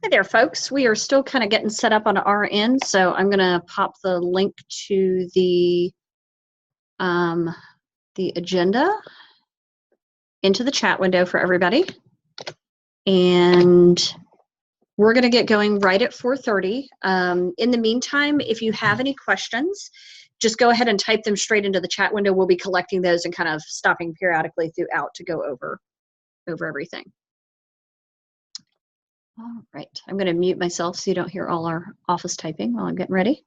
Hey there, folks. We are still kind of getting set up on our end, so I'm going to pop the link to the agenda into the chat window for everybody. And we're going to get going right at 4:30. In the meantime, if you have any questions, just go ahead and type them straight into the chat window. We'll be collecting those and kind of stopping periodically throughout to go over everything. All right, I'm going to mute myself so you don't hear all our office typing while I'm getting ready.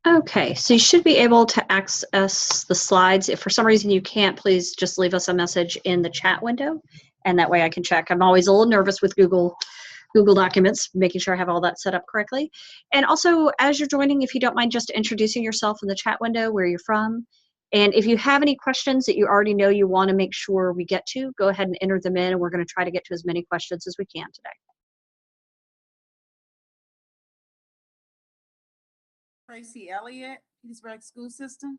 Okay, so you should be able to access the slides. If for some reason you can't, please just leave us a message in the chat window, and that way I can check. I'm always a little nervous with Google Documents, making sure I have all that set up correctly. And also, as you're joining, if you don't mind just introducing yourself in the chat window, where you're from. And if you have any questions that you already know you want to make sure we get to, go ahead and enter them in, and we're going to try to get to as many questions as we can today. Tracy Elliott, Petersburg School System.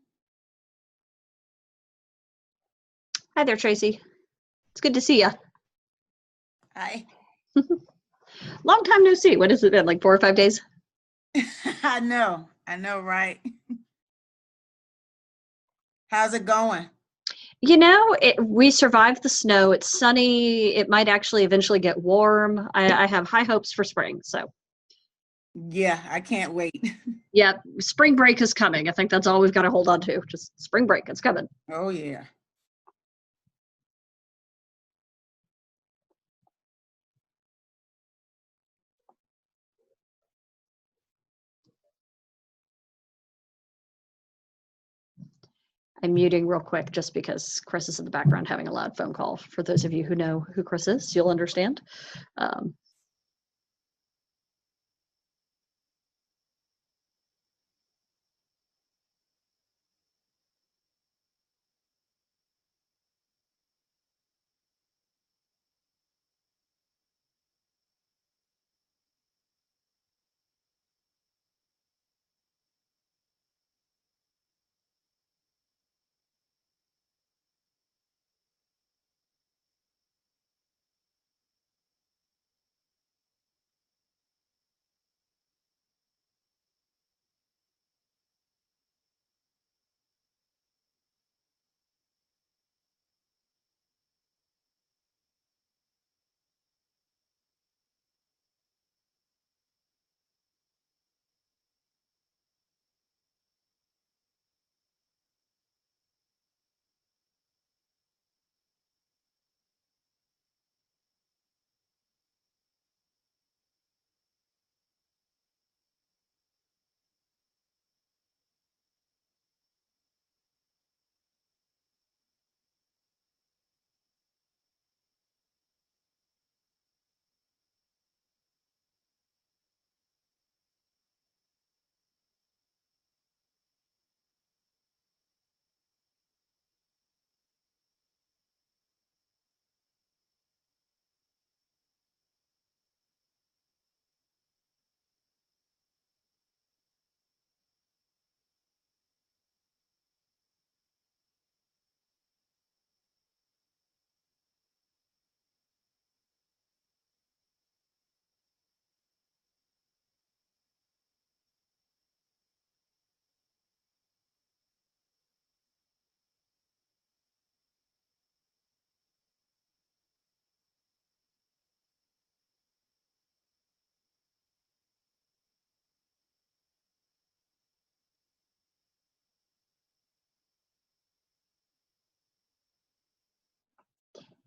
Hi there, Tracy. It's good to see you. Hi. Long time no see. What has it been, like 4 or 5 days? I know, right? How's it going? You know, we survived the snow. It's sunny. It might actually eventually get warm. I have high hopes for spring. So, yeah, I can't wait. yeah, spring break is coming. I think that's all we've got to hold on to. Just spring break. It's coming. Oh, yeah. I'm muting real quick just because Chris is in the background having a loud phone call. For those of you who know who Chris is, you'll understand.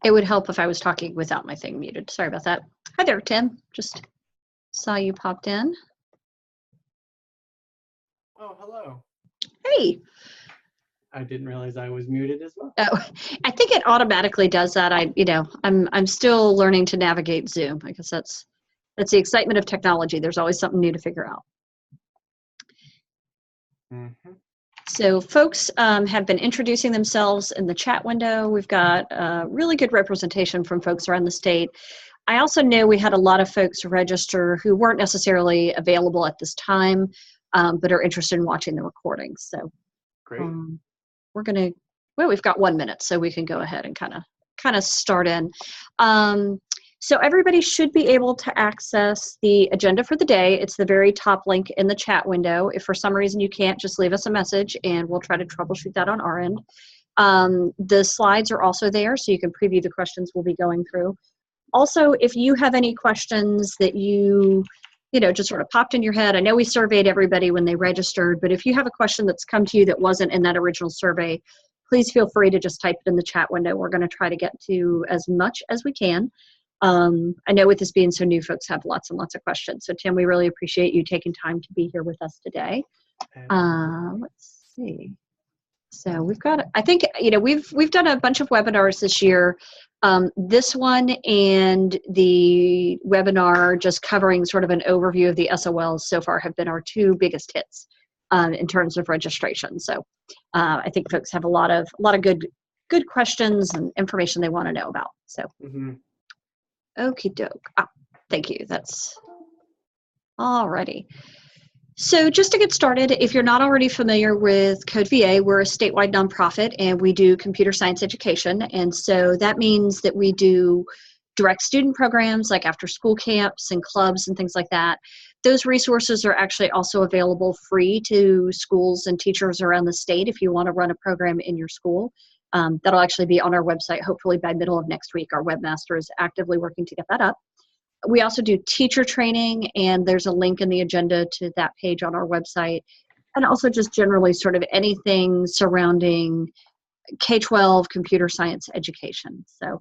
It would help if I was talking without my thing muted. Sorry about that. Hi there, Tim. Just saw you popped in. Oh, hello. Hey. I didn't realize I was muted as well. Oh, I think it automatically does that. I'm still learning to navigate Zoom. I guess that's the excitement of technology. There's always something new to figure out. Mm-hmm. So folks have been introducing themselves in the chat window. We've got really good representation from folks around the state. I also know we had a lot of folks register who weren't necessarily available at this time, but are interested in watching the recordings. So Great. We're gonna, well, we've got 1 minute, so we can go ahead and kind of start in. So everybody should be able to access the agenda for the day. It's the very top link in the chat window. If for some reason you can't, just leave us a message and we'll try to troubleshoot that on our end. The slides are also there, so you can preview the questions we'll be going through. Also, if you have any questions that you just sort of popped in your head, I know we surveyed everybody when they registered, but if you have a question that's come to you that wasn't in that original survey, please feel free to just type it in the chat window. We're going to try to get to as much as we can. I know with this being so new, folks have lots and lots of questions. So Tim, we really appreciate you taking time to be here with us today. Let's see. So we've got, I think, we've done a bunch of webinars this year. This one and the webinar just covering sort of an overview of the SOLs so far have been our two biggest hits in terms of registration. So I think folks have a lot of good questions and information they want to know about. So. Mm-hmm. Okie doke. Thank you. That's alrighty. So just to get started, if you're not already familiar with CodeVA, we're a statewide nonprofit and we do computer science education. And so that means that we do direct student programs like after school camps and clubs and things like that. Those resources are actually also available free to schools and teachers around the state if you want to run a program in your school. That'll actually be on our website, hopefully by middle of next week. Our webmaster is actively working to get that up. We also do teacher training, and there's a link in the agenda to that page on our website. And also just generally sort of anything surrounding K-12 computer science education. So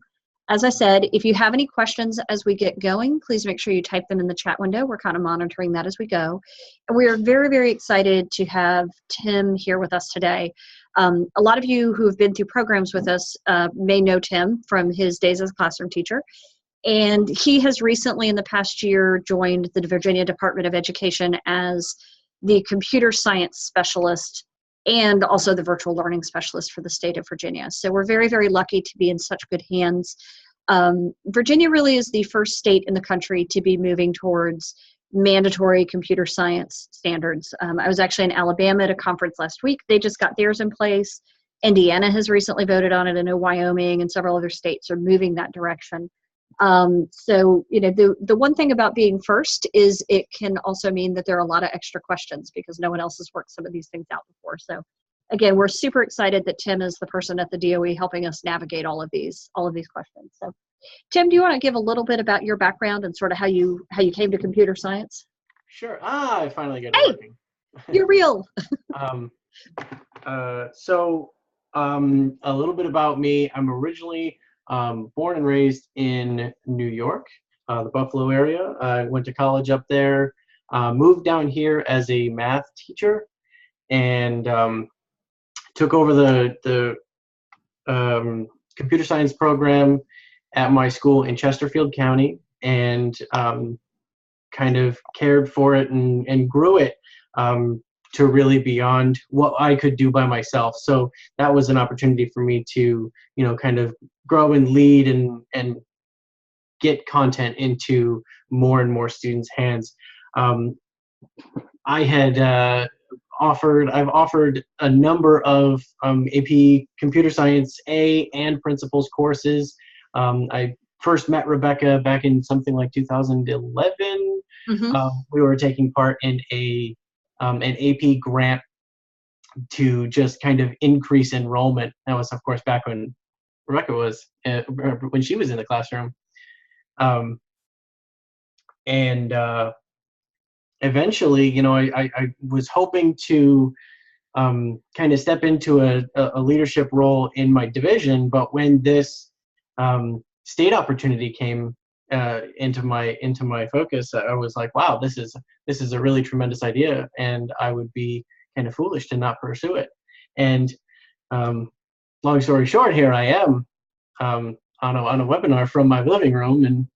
as I said, if you have any questions as we get going, please make sure you type them in the chat window. We're kind of monitoring that as we go. And we are very, very excited to have Tim here with us today. A lot of you who have been through programs with us may know Tim from his days as a classroom teacher. And he has recently in the past year joined the Virginia Department of Education as the computer science specialist and also the virtual learning specialist for the state of Virginia. So we're very, very lucky to be in such good hands. Virginia really is the first state in the country to be moving towards mandatory computer science standards. I was actually in Alabama at a conference last week. They just got theirs in place. Indiana has recently voted on it. I know Wyoming and several other states are moving that direction. So, the one thing about being first is it can also mean that there are a lot of extra questions because no one else has worked some of these things out before. So again, we're super excited that Tim is the person at the DOE helping us navigate all of these questions. So Tim, do you want to give a little bit about your background and sort of how you came to computer science? Sure. I finally got it working. You're real. So a little bit about me. I'm originally born and raised in New York, the Buffalo area. I went to college up there, moved down here as a math teacher, and took over the computer science program at my school in Chesterfield County, and kind of cared for it and grew it to really beyond what I could do by myself. So that was an opportunity for me to, kind of grow and lead and get content into more and more students' hands. I had I've offered a number of AP Computer Science A and Principles courses. I first met Rebecca back in something like 2011. Mm-hmm. We were taking part in an AP grant to just kind of increase enrollment. That was, of course, back when Rebecca was, when she was in the classroom. Eventually, I was hoping to kind of step into a leadership role in my division, but when this state opportunity came into my focus, I was like, wow, this is a really tremendous idea, and I would be kind of foolish to not pursue it. And long story short, here I am on a webinar from my living room, and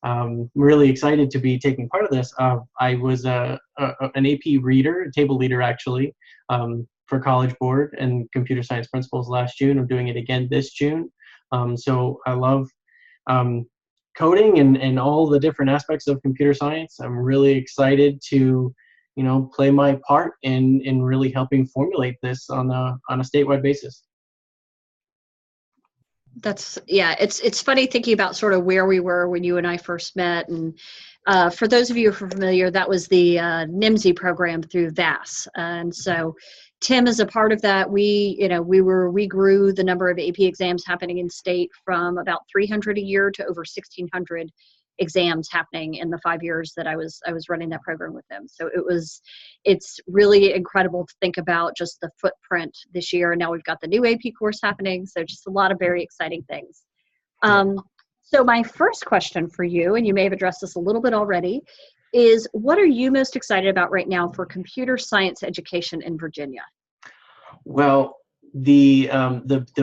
I'm really excited to be taking part of this. I was an AP reader, a table leader actually, for College Board and Computer Science Principles last June. I'm doing it again this June. So I love coding and all the different aspects of computer science. I'm really excited to, play my part in really helping formulate this on a statewide basis. It's funny thinking about sort of where we were when you and I first met. And for those of you who are familiar, that was the NIMSY program through VAS. And so Tim is a part of that. We grew the number of AP exams happening in state from about 300 a year to over 1,600 exams happening in the 5 years that I was running that program with them. So it's really incredible to think about just the footprint this year. And now we've got the new AP course happening. So just a lot of very exciting things. So my first question for you, and you may have addressed this a little bit already, is what are you most excited about right now for computer science education in Virginia? Well, the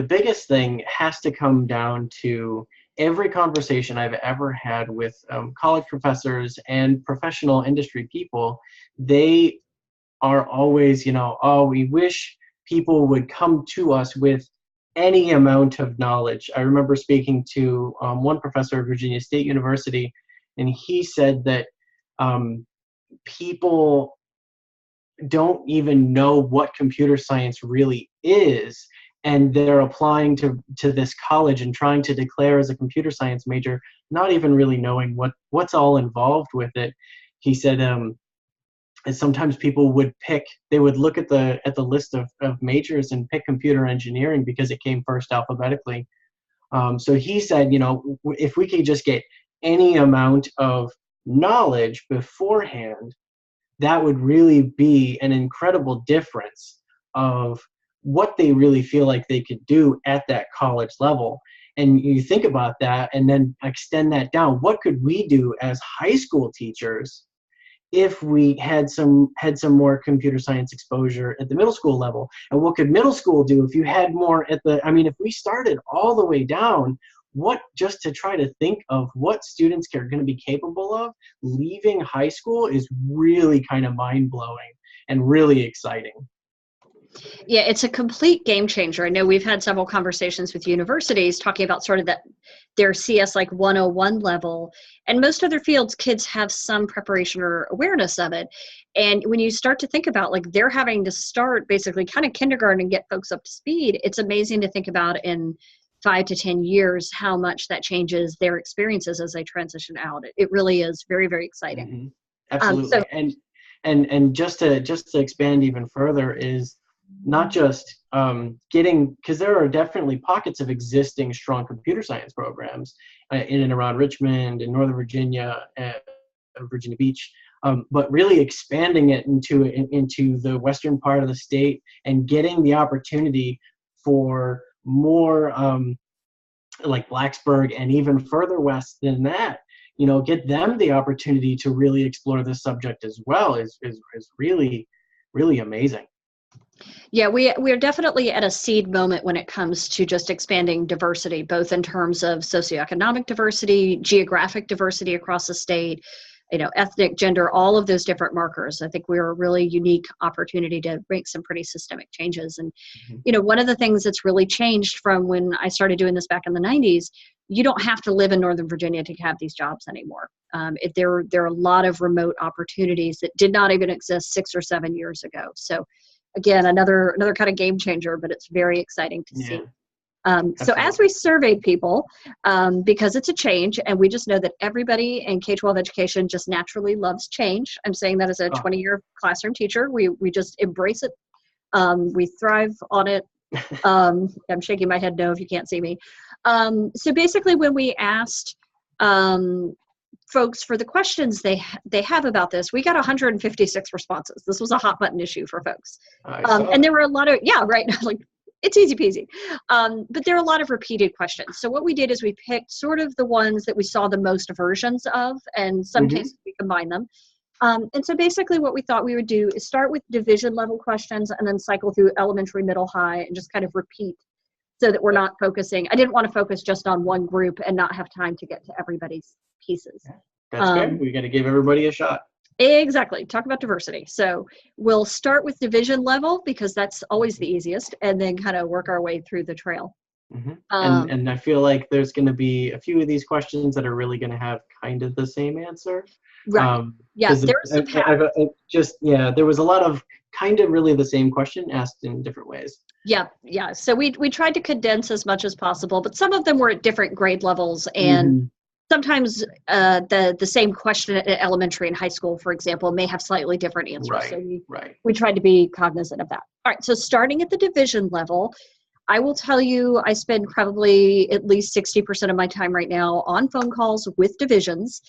biggest thing has to come down to every conversation I've ever had with college professors and professional industry people. They are always, oh, we wish people would come to us with any amount of knowledge. I remember speaking to one professor at Virginia State University, and he said that people don't even know what computer science really is, and they're applying to this college and trying to declare as a computer science major, not even really knowing what's all involved with it. He said and sometimes people would look at the list of majors and pick computer engineering because it came first alphabetically. So he said, if we could just get any amount of knowledge beforehand, that would really be an incredible difference of what they really feel like they could do at that college level. And you think about that and then extend that down. What could we do as high school teachers if we had some more computer science exposure at the middle school level? And what could middle school do if you had more if we started all the way down, just to try to think of what students are going to be capable of leaving high school is really kind of mind-blowing and really exciting. Yeah, it's a complete game changer. I know we've had several conversations with universities talking about sort of their CS 101 level, and most other fields, kids have some preparation or awareness of it. And when you start to think about they're having to start basically kind of kindergarten and get folks up to speed, it's amazing to think about in 5 to 10 years how much that changes their experiences as they transition out. It really is very, very exciting. Mm-hmm. Absolutely. And just to expand even further is not just because there are definitely pockets of existing strong computer science programs in and around Richmond and Northern Virginia and Virginia Beach, but really expanding it into the western part of the state and getting the opportunity for more like Blacksburg and even further west than that, get them the opportunity to really explore this subject as well is really, really amazing. Yeah, we're definitely at a seed moment when it comes to just expanding diversity, both in terms of socioeconomic diversity, geographic diversity across the state, ethnic, gender, all of those different markers. I think we're a really unique opportunity to make some pretty systemic changes. And, one of the things that's really changed from when I started doing this back in the 90s, you don't have to live in Northern Virginia to have these jobs anymore. There are a lot of remote opportunities that did not even exist 6 or 7 years ago. So again, another kind of game changer, but it's very exciting to see. So as we surveyed people, because it's a change, and we just know that everybody in K-12 education just naturally loves change. I'm saying that as a 20-year classroom teacher. We just embrace it. We thrive on it. I'm shaking my head no if you can't see me. So basically when we asked folks for the questions they have about this, we got 156 responses. This was a hot button issue for folks. And there were a lot of, it's easy peasy. But there are a lot of repeated questions. So what we did is we picked sort of the ones that we saw the most versions of, and some cases we combined them. And so basically what we thought we would do is start with division level questions and then cycle through elementary, middle, high, and just kind of repeat so that we're not focusing. I didn't want to focus just on one group and not have time to get to everybody's pieces. That's fair. We got to give everybody a shot. Exactly. Talk about diversity. So we'll start with division level because that's always the easiest, and then kind of work our way through the trail. And I feel like there's going to be a few of these questions that are really going to have kind of the same answer. Right. Yeah. There's there was a lot of kind of really the same question asked in different ways. Yeah. Yeah. So we tried to condense as much as possible, but some of them were at different grade levels, and sometimes the same question at elementary and high school, for example, may have slightly different answers. Right. So we tried to be cognizant of that. All right. So starting at the division level, I will tell you, I spend probably at least 60% of my time right now on phone calls with divisions,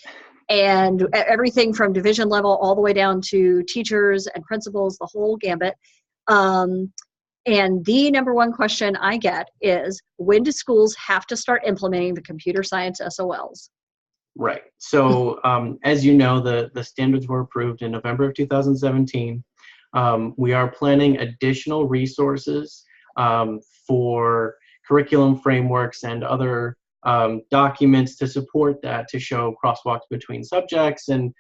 and everything from division level all the way down to teachers and principals, the whole gambit. And the number one question I get is, when do schools have to start implementing the computer science SOLs? Right. So as you know, the standards were approved in November of 2017. We are planning additional resources for curriculum frameworks and other documents to support that, to show crosswalks between subjects and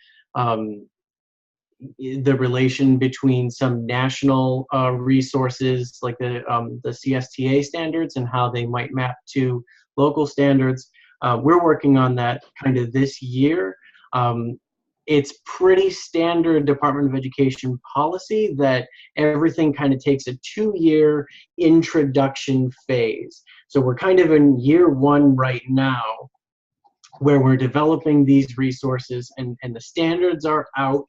the relation between some national resources like the CSTA standards and how they might map to local standards. We're working on that kind of this year. It's pretty standard Department of Education policy that everything kind of takes a 2-year introduction phase. So we're kind of in year 1 right now, where we're developing these resources, and the standards are out.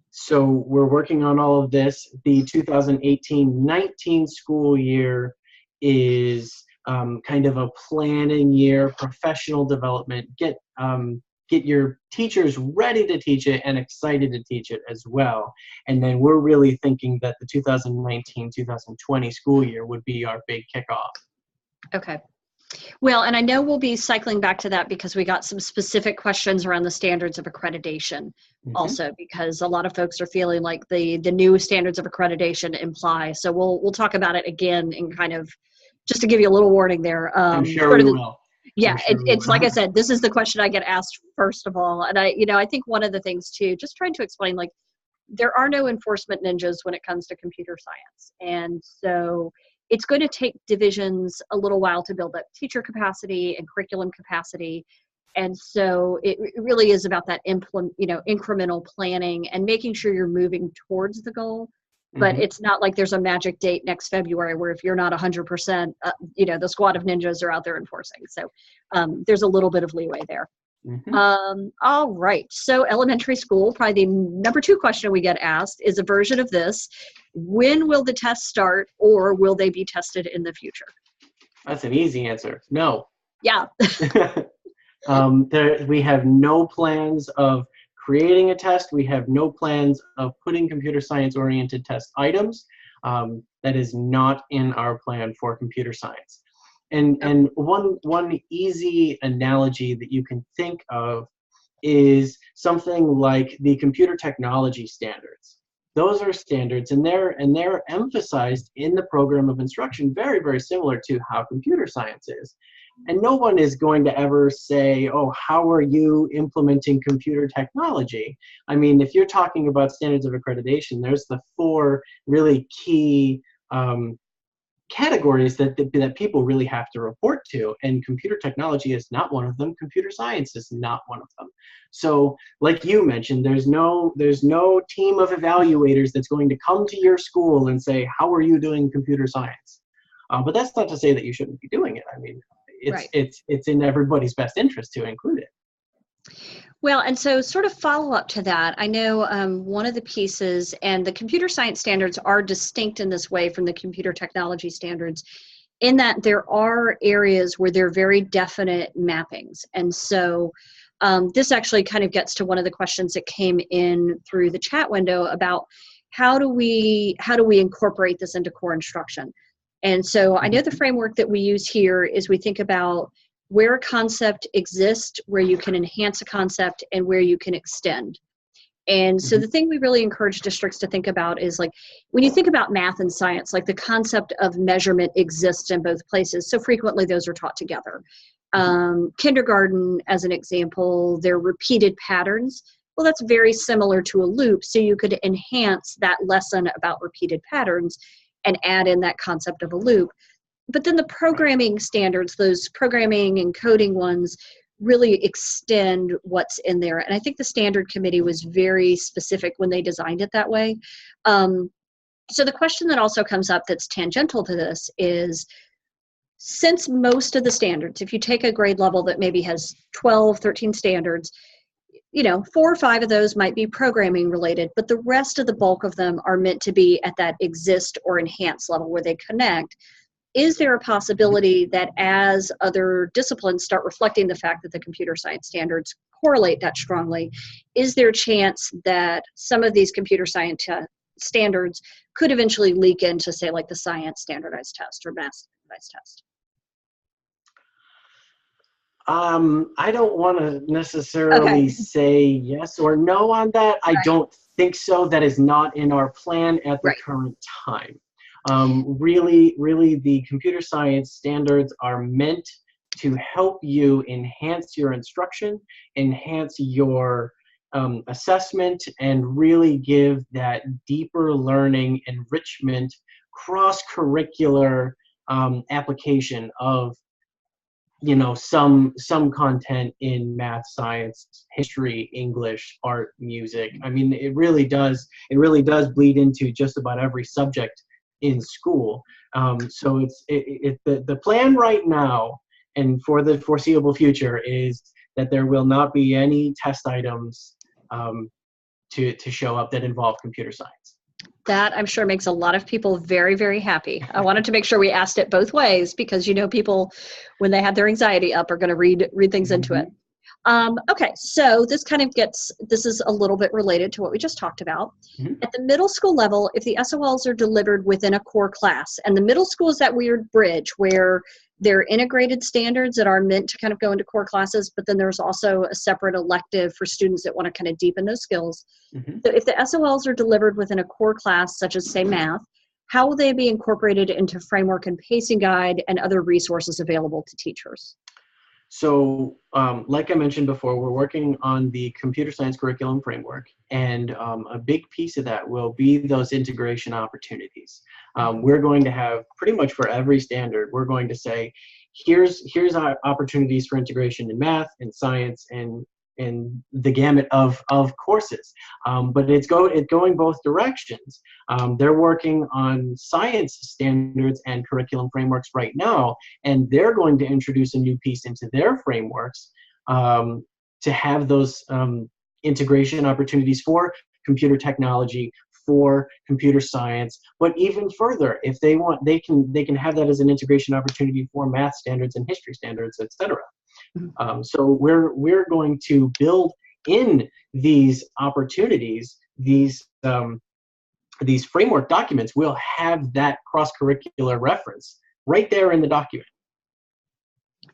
So we're working on all of this. The 2018-19 school year is kind of a planning year, professional development, get your teachers ready to teach it and excited to teach it as well. And then we're really thinking that the 2019-2020 school year would be our big kickoff. Okay. Well, and I know we'll be cycling back to that because we got some specific questions around the standards of accreditation also, because a lot of folks are feeling like the new standards of accreditation imply. So we'll talk about it again, and kind of just to give you a little warning there. I'm sure we will. Yeah, it's like I said, this is the question I get asked first of all. And I think one of the things too, just trying to explain, like, there are no enforcement ninjas when it comes to computer science. And so it's going to take divisions a little while to build up teacher capacity and curriculum capacity. And so it really is about that incremental planning and making sure you're moving towards the goal. But it's not like there's a magic date next February where if you're not 100%, the squad of ninjas are out there enforcing. So there's a little bit of leeway there. All right. So elementary school, probably the number 2 question we get asked is a version of this. When will the tests start, or will they be tested in the future? That's an easy answer. No. Yeah. We have no plans of creating a test. We have no plans of putting computer science oriented test items. That is not in our plan for computer science. And one easy analogy that you can think of is something like the computer technology standards. Those are standards, and they're emphasized in the program of instruction, very, very similar to how computer science is. And no one is going to ever say, oh, how are you implementing computer technology? I mean, if you're talking about standards of accreditation, there's the 4 really key categories that people really have to report to, and computer technology is not one of them. Computer science is not one of them. So like you mentioned, there's no team of evaluators that's going to come to your school and say, how are you doing computer science? But that's not to say that you shouldn't be doing it. I mean, it's in everybody's best interest to include it. Well, and so sort of follow up to that, I know one of the pieces, and the computer science standards are distinct in this way from the computer technology standards, in that there are areas where there are very definite mappings. And so this actually kind of gets to one of the questions that came in through the chat window about how do we incorporate this into core instruction. And so I know the framework that we use here is we think about where a concept exists, where you can enhance a concept, and where you can extend. And so the thing we really encourage districts to think about is, like, when you think about math and science, like the concept of measurement exists in both places. So frequently those are taught together. Kindergarten, as an example, they're repeated patterns. Well, that's very similar to a loop. So you could enhance that lesson about repeated patterns and add in that concept of a loop. But then the programming standards, those programming and coding ones, really extend what's in there. And I think the standard committee was very specific when they designed it that way. So the question that also comes up that's tangential to this is, since most of the standards, if you take a grade level that maybe has 12, 13 standards, 4 or 5 of those might be programming related, but the rest of the bulk of them are meant to be at that exist or enhance level where they connect. Is there a possibility that as other disciplines start reflecting the fact that the computer science standards correlate that strongly, is there a chance that some of these computer science standards could eventually leak into, say, like the science standardized test or math standardized test? I don't want to necessarily say yes or no on that. I don't think so. That is not in our plan at the current time. Really, the computer science standards are meant to help you enhance your instruction, enhance your assessment, and really give that deeper learning, enrichment, cross-curricular application of some content in math, science, history, English, art, music. I mean, it really does bleed into just about every subject in school. So the plan right now and for the foreseeable future is that there will not be any test items to show up that involve computer science. That, I'm sure, makes a lot of people very, very happy. I wanted to make sure we asked it both ways because, people, when they have their anxiety up, are going to read things into it. Okay, so this is a little bit related to what we just talked about. At the middle school level, if the SOLs are delivered within a core class, and the middle school is that weird bridge where they're integrated standards that are meant to kind of go into core classes, but then there's also a separate elective for students that want to kind of deepen those skills. So if the SOLs are delivered within a core class, such as, say, math, how will they be incorporated into framework and pacing guide and other resources available to teachers? So like I mentioned before, we're working on the computer science curriculum framework, and a big piece of that will be those integration opportunities. We're going to have, pretty much for every standard, we're going to say, here's our opportunities for integration in math and science and the gamut of courses. But it's going both directions. They're working on science standards and curriculum frameworks right now, and they're going to introduce a new piece into their frameworks to have those integration opportunities for computer technology, for computer science. But even further, if they want, they can have that as an integration opportunity for math standards and history standards, etc. So we're going to build in these opportunities, these framework documents will have that cross-curricular reference right there in the document.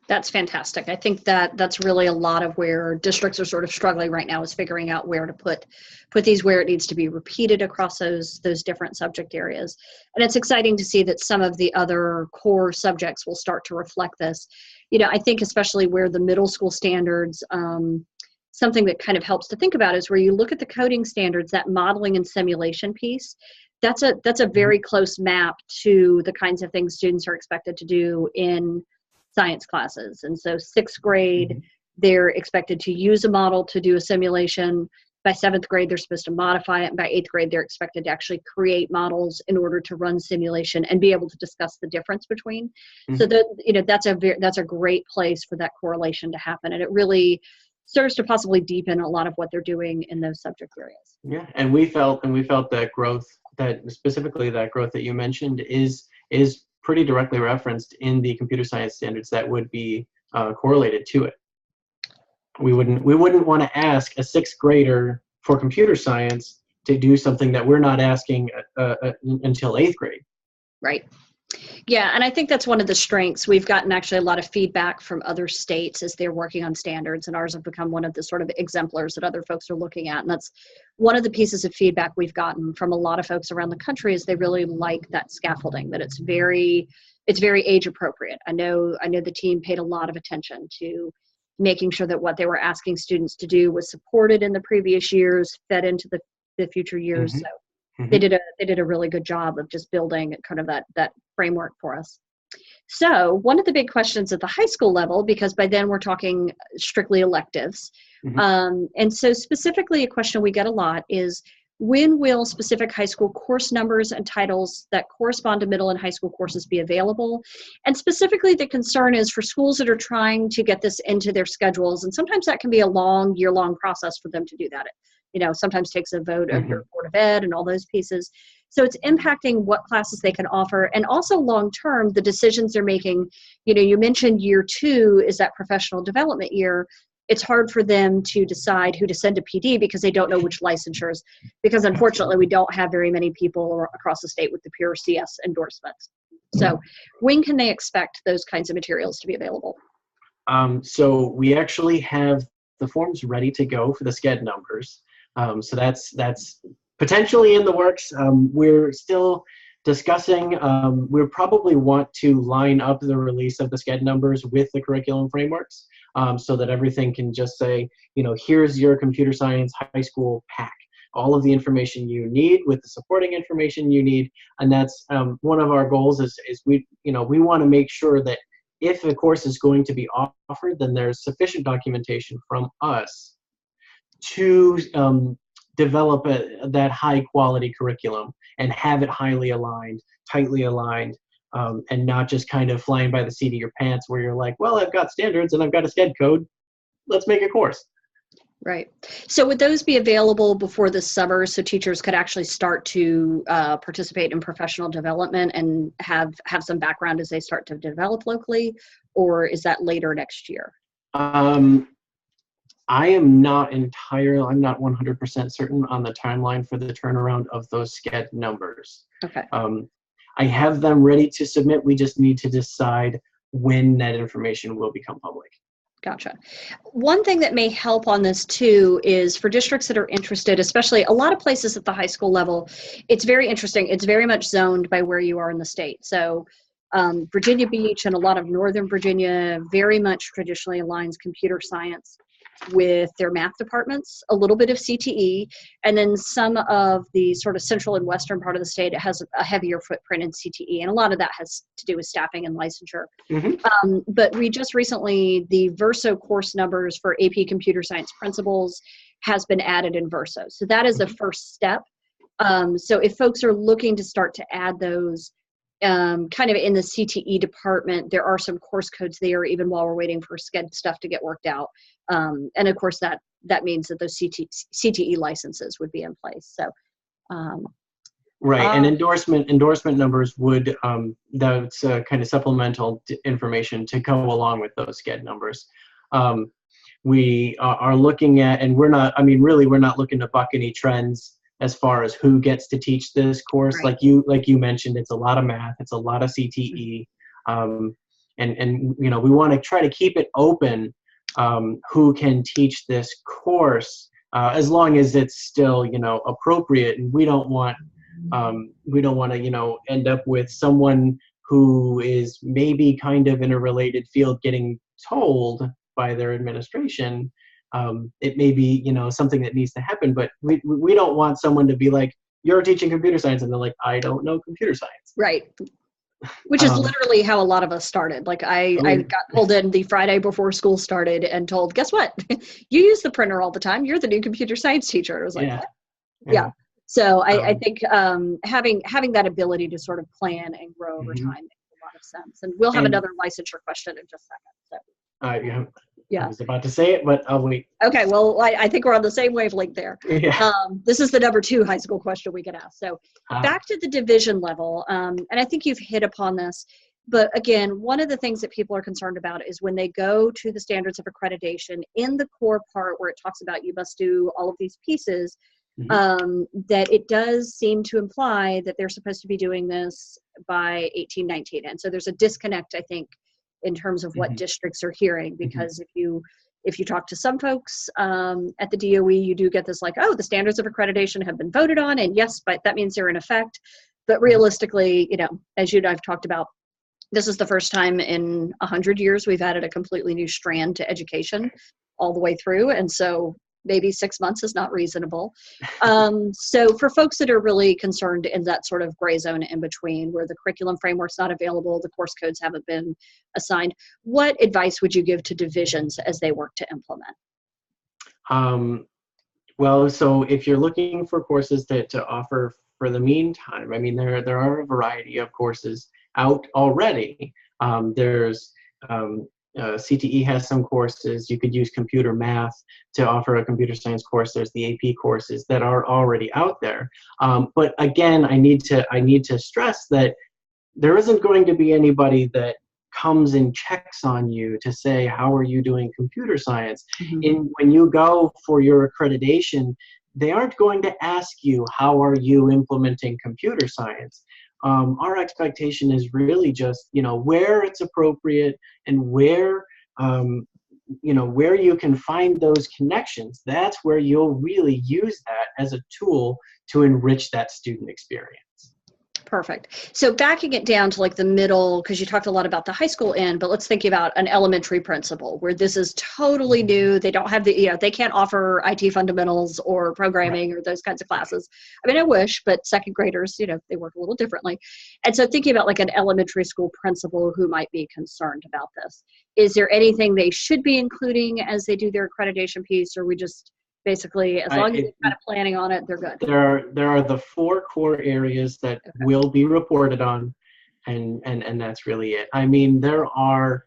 That's fantastic. I think that's really a lot of where districts are sort of struggling right now, is figuring out where to put these where it needs to be repeated across those different subject areas. And it's exciting to see that some of the other core subjects will start to reflect this. I think especially where the middle school standards, something that kind of helps to think about is where you look at the coding standards, that modeling and simulation piece. That's a very close map to the kinds of things students are expected to do in science classes. And so 6th grade, they're expected to use a model to do a simulation. By 7th grade, they're supposed to modify it. And by 8th grade, they're expected to actually create models in order to run simulation and be able to discuss the difference between. So that's a great place for that correlation to happen. And it really serves to possibly deepen a lot of what they're doing in those subject areas. Yeah, and we felt that growth, specifically that growth that you mentioned, is pretty directly referenced in the computer science standards that would be correlated to it. We wouldn't want to ask a 6th grader for computer science to do something that we're not asking until 8th grade. Right. Yeah, and I think that's one of the strengths. We've gotten actually a lot of feedback from other states as they're working on standards, and ours have become one of the sort of exemplars that other folks are looking at. And that's one of the pieces of feedback we've gotten from a lot of folks around the country is they really like that scaffolding, that it's very age appropriate. I know the team paid a lot of attention to making sure that what they were asking students to do was supported in the previous years, fed into the future years. Mhm. So Mhm. they did a really good job of just building kind of that framework for us. So one of the big questions at the high school level, because by then we're talking strictly electives, and so specifically a question we get a lot is, when will specific high school course numbers and titles that correspond to middle and high school courses be available? And specifically the concern is for schools that are trying to get this into their schedules, and sometimes that can be a year-long process for them to do that. Sometimes takes a vote of your Board of Ed and all those pieces. So it's impacting what classes they can offer, and also long-term, the decisions they're making. You mentioned year 2 is that professional development year. It's hard for them to decide who to send to PD because they don't know which licensures, because unfortunately we don't have very many people across the state with the pure CS endorsements. So when can they expect those kinds of materials to be available? So we actually have the forms ready to go for the SCED numbers. So that's potentially in the works. We're still discussing. We probably want to line up the release of the SCED numbers with the curriculum frameworks, so that everything can just say, here's your computer science high school pack, all of the information you need with the supporting information you need. And that's one of our goals is we want to make sure that if a course is going to be offered, then there's sufficient documentation from us to develop that high quality curriculum and have it highly aligned, tightly aligned, and not just kind of flying by the seat of your pants where you're like, well, I've got standards and I've got a SCED code, let's make a course. Right. So would those be available before the summer so teachers could actually start to participate in professional development and have some background as they start to develop locally, or is that later next year? I'm not 100% certain on the timeline for the turnaround of those SCED numbers. Okay. I have them ready to submit. We just need to decide when that information will become public. Gotcha. One thing that may help on this too is for districts that are interested, especially a lot of places at the high school level, it's very interesting. It's very much zoned by where you are in the state. So Virginia Beach and a lot of Northern Virginia very much traditionally aligns computer science with their math departments, a little bit of CTE, and then some of the sort of central and western part of the state, it has a heavier footprint in CTE, and a lot of that has to do with staffing and licensure. But we just recently, the Verso course numbers for AP Computer Science Principles has been added in Verso. So that is the first step. So if folks are looking to start to add those kind of in the CTE department, there are some course codes there even while we're waiting for SCED stuff to get worked out. And of course that means that those CTE licenses would be in place. So right, and endorsement numbers would that's kind of supplemental information to go along with those SCED numbers. We are looking at, and we're not looking to buck any trends as far as who gets to teach this course. Right. Like you mentioned, it's a lot of math, it's a lot of CTE, and we want to try to keep it open, who can teach this course, as long as it's still appropriate. And we don't want to end up with someone who is maybe kind of in a related field getting told by their administration it may be something that needs to happen, but we don't want someone to be like, you're teaching computer science, and they're like, I don't know computer science. Right. Which is literally how a lot of us started. Like I got pulled in the Friday before school started and told, guess what? You use the printer all the time. You're the new computer science teacher. I was like, what? Yeah. So I think having that ability to sort of plan and grow over time makes a lot of sense. And we'll have another licensure question in just a second. So. Yeah. I was about to say it, but I'll wait. Okay, well, I think we're on the same wavelength there. Yeah. This is the number 2 high school question we could ask. So back to the division level, and I think you've hit upon this, but again, one of the things that people are concerned about is when they go to the standards of accreditation, in the core part where it talks about you must do all of these pieces, that it does seem to imply that they're supposed to be doing this by 18, 19. And so there's a disconnect, I think, in terms of what districts are hearing, because if you talk to some folks at the DOE, you do get this like, oh, the standards of accreditation have been voted on, and yes, but that means they're in effect. But realistically, you know, as you and I've talked about, this is the first time in 100 years we've added a completely new strand to education all the way through. And so maybe 6 months is not reasonable. So for folks that are really concerned in that sort of gray zone in between, where the curriculum framework's not available, the course codes haven't been assigned, what advice would you give to divisions as they work to implement? Well, so if you're looking for courses to offer for the meantime, I mean, there are a variety of courses out already. There's CTE has some courses. You could use computer math to offer a computer science course. There's the AP courses that are already out there. But again, I need to stress that there isn't going to be anybody that comes and checks on you to say, how are you doing computer science? When you go for your accreditation, they aren't going to ask you, how are you implementing computer science? Our expectation is really just, you know, where it's appropriate and where, you know, where you can find those connections. That's where you'll really use that as a tool to enrich that student experience. Perfect. So backing it down to like the middle, because you talked a lot about the high school end, but let's think about an elementary principal where this is totally new. They don't have the, you know, they can't offer IT fundamentals or programming or those kinds of classes. I mean, I wish, but second graders, you know, they work a little differently. And so thinking about like an elementary school principal who might be concerned about this, is there anything they should be including as they do their accreditation piece, or we just basically, as long as they're kind of planning on it, they're good? There are the 4 core areas that will be reported on, and that's really it. I mean, there are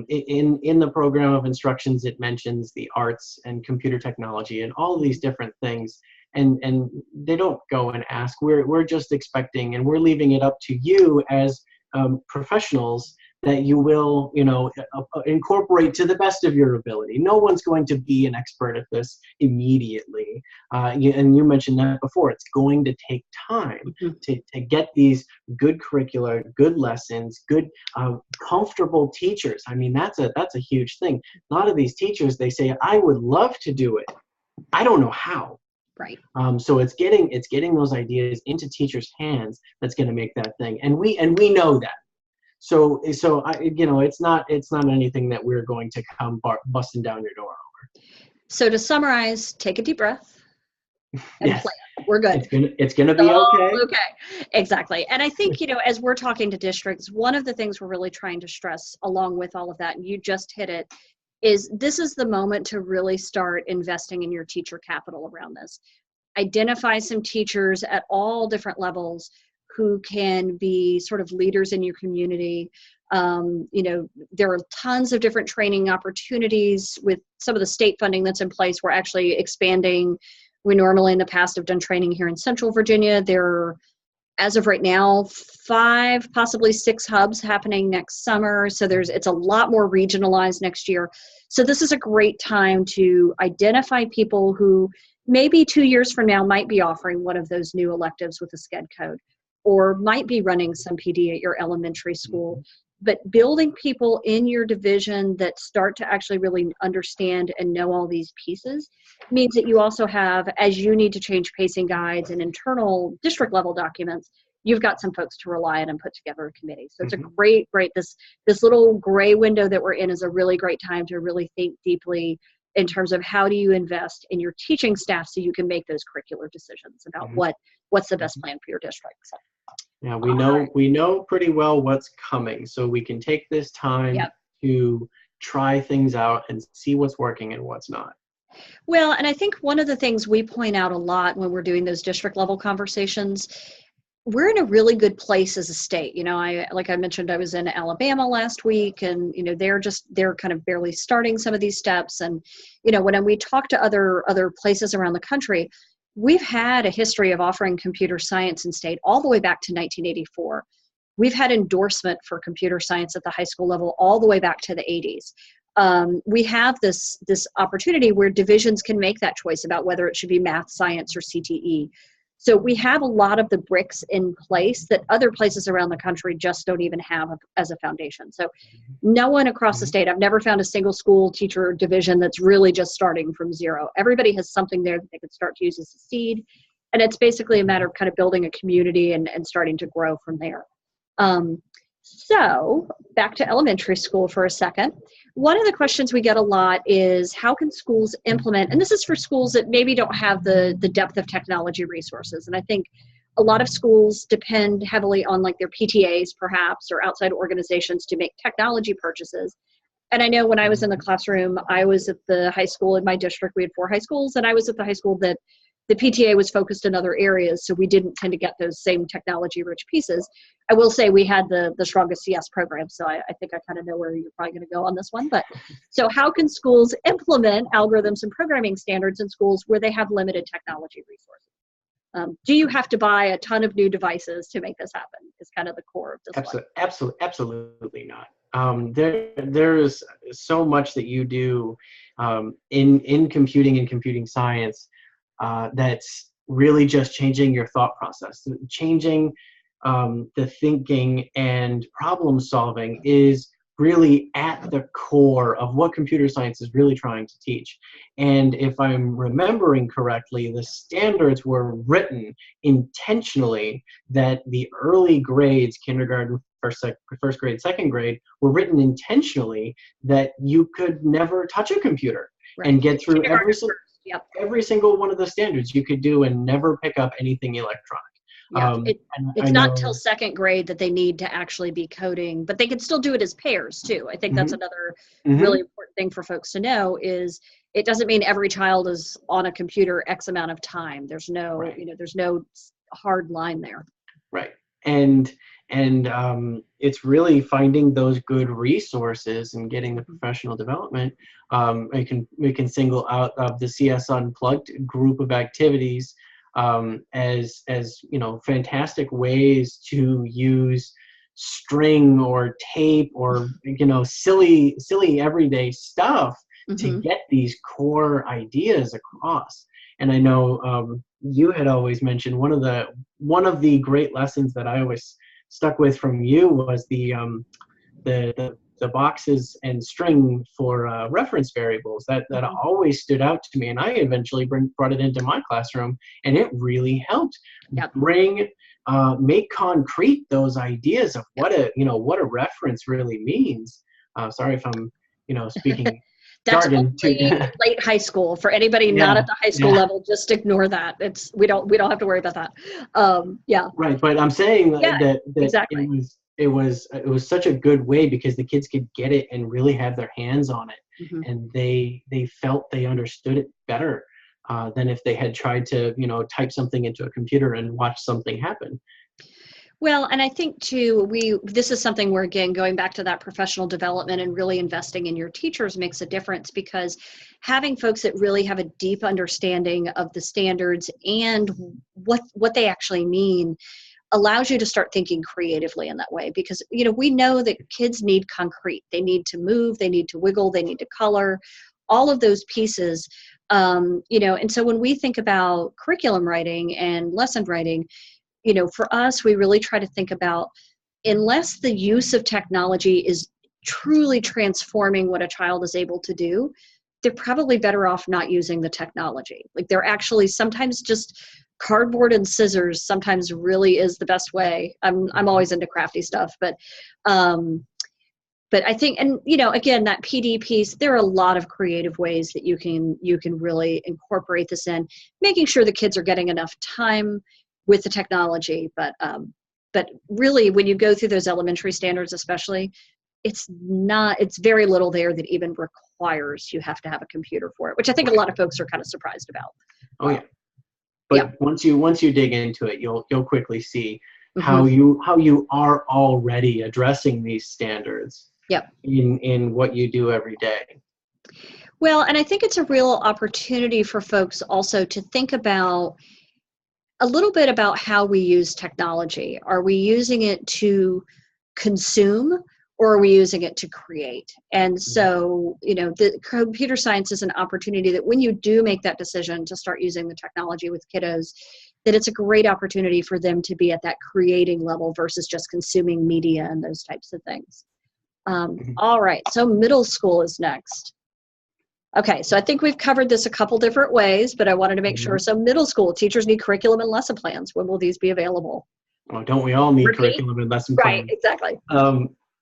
in the program of instructions, it mentions the arts and computer technology and all these different things, and they don't go and ask. We're just expecting, and we're leaving it up to you as professionals that you will, you know, incorporate to the best of your ability. No one's going to be an expert at this immediately. And you mentioned that before. It's going to take time to get these good curricula, good lessons, good, comfortable teachers. I mean, that's a huge thing. A lot of these teachers, they say, I would love to do it. I don't know how. Right. So it's getting those ideas into teachers' hands that's going to make that thing. And we know that. So you know, it's not anything that we're going to come busting down your door over. So to summarize, take a deep breath and Yes. plan. We're good. It's gonna be okay. Okay, exactly. And I think, you know, as we're talking to districts, one of the things we're really trying to stress along with all of that, and you just hit it, is this is the moment to really start investing in your teacher capital around this. Identify some teachers at all different levels who can be sort of leaders in your community. You know, there are tons of different training opportunities with some of the state funding that's in place. We're actually expanding. We normally in the past have done training here in Central Virginia. There are, as of right now, 5, possibly 6 hubs happening next summer. So it's a lot more regionalized next year. So this is a great time to identify people who maybe 2 years from now might be offering one of those new electives with a SCED code, or might be running some PD at your elementary school. But building people in your division that start to actually really understand and know all these pieces means that you also have, as you need to change pacing guides and internal district level documents, you've got some folks to rely on and put together a committee. So it's a great, this little gray window that we're in is a really great time to really think deeply in terms of how do you invest in your teaching staff so you can make those curricular decisions about what's the best plan for your district. So. Yeah, we know pretty well what's coming, so we can take this time to try things out and see what's working and what's not. Well, and I think one of the things we point out a lot when we're doing those district level conversations, we're in a really good place as a state. You know, like I mentioned, I was in Alabama last week, and you know, they're kind of barely starting some of these steps. And you know, when we talk to other places around the country, we've had a history of offering computer science in state all the way back to 1984. We've had endorsement for computer science at the high school level all the way back to the 80s. we have this opportunity where divisions can make that choice about whether it should be math, science, or CTE. So we have a lot of the bricks in place that other places around the country just don't even have as a foundation. So no one across the state, I've never found a single school teacher division that's really just starting from zero. Everybody has something there that they can start to use as a seed. And it's basically a matter of kind of building a community and starting to grow from there. So back to elementary school for a second. One of the questions we get a lot is how can schools implement, and this is for schools that maybe don't have the depth of technology resources. And I think a lot of schools depend heavily on like their PTAs perhaps, or outside organizations to make technology purchases. And I know when I was in the classroom, I was at the high school in my district, we had 4 high schools, and I was at the high school that the PTA was focused in other areas, so we didn't tend to get those same technology-rich pieces. I will say we had the strongest CS program, so I think I kind of know where you're probably going to go on this one. But so how can schools implement algorithms and programming standards in schools where they have limited technology resources? Do you have to buy a ton of new devices to make this happen? Is kind of the core of this one. Absolutely not. There's so much that you do in computing and computing science that's really just changing your thought process. Changing the thinking and problem solving is really at the core of what computer science is really trying to teach. And if I'm remembering correctly, the standards were written intentionally that the early grades, kindergarten, first grade, second grade, were written intentionally that you could never touch a computer and get through every single one of the standards you could do and never pick up anything electronic. Yeah, it's not till second grade that they need to actually be coding, but they can still do it as pairs too. I think that's another really important thing for folks to know is it doesn't mean every child is on a computer X amount of time. There's no, there's no hard line there. Right. And it's really finding those good resources and getting the professional development. We can single out of the CS Unplugged group of activities as fantastic ways to use string or tape or silly everyday stuff to get these core ideas across. And I know you had always mentioned one of the great lessons that I always stuck with from you was the boxes and string for reference variables. That always stood out to me, and I eventually brought it into my classroom, and it really helped make concrete those ideas of what a reference really means. Sorry if I'm speaking. That's only late high school. For anybody not at the high school level, just ignore that. We don't have to worry about that. Right, but I'm saying that exactly. It was such a good way because the kids could get it and really have their hands on it, and they felt they understood it better than if they had tried to type something into a computer and watch something happen. Well, and I think too, this is something where, again, going back to that professional development and really investing in your teachers makes a difference, because having folks that really have a deep understanding of the standards and what they actually mean allows you to start thinking creatively in that way. Because, we know that kids need concrete. They need to move, they need to wiggle, they need to color, all of those pieces. And so when we think about curriculum writing and lesson writing, for us, we really try to think about, unless the use of technology is truly transforming what a child is able to do, they're probably better off not using the technology. Like, they're actually sometimes just cardboard and scissors sometimes really is the best way. I'm always into crafty stuff, but I think, and again, that PD piece, there are a lot of creative ways that you can really incorporate this in, making sure the kids are getting enough time with the technology, but really when you go through those elementary standards especially, it's very little there that even requires you have to have a computer for it, which I think a lot of folks are kind of surprised about. Oh yeah. But once you dig into it, you'll quickly see how you are already addressing these standards in what you do every day. Well, and I think it's a real opportunity for folks also to think about a little bit about how we use technology. Are we using it to consume, or are we using it to create? And so, the computer science is an opportunity that when you do make that decision to start using the technology with kiddos, that it's a great opportunity for them to be at that creating level versus just consuming media and those types of things. All right, so middle school is next. Okay, so I think we've covered this a couple different ways, but I wanted to make sure. So middle school, teachers need curriculum and lesson plans. When will these be available? Oh, don't we all need Repeat? curriculum and lesson plans? Right, exactly.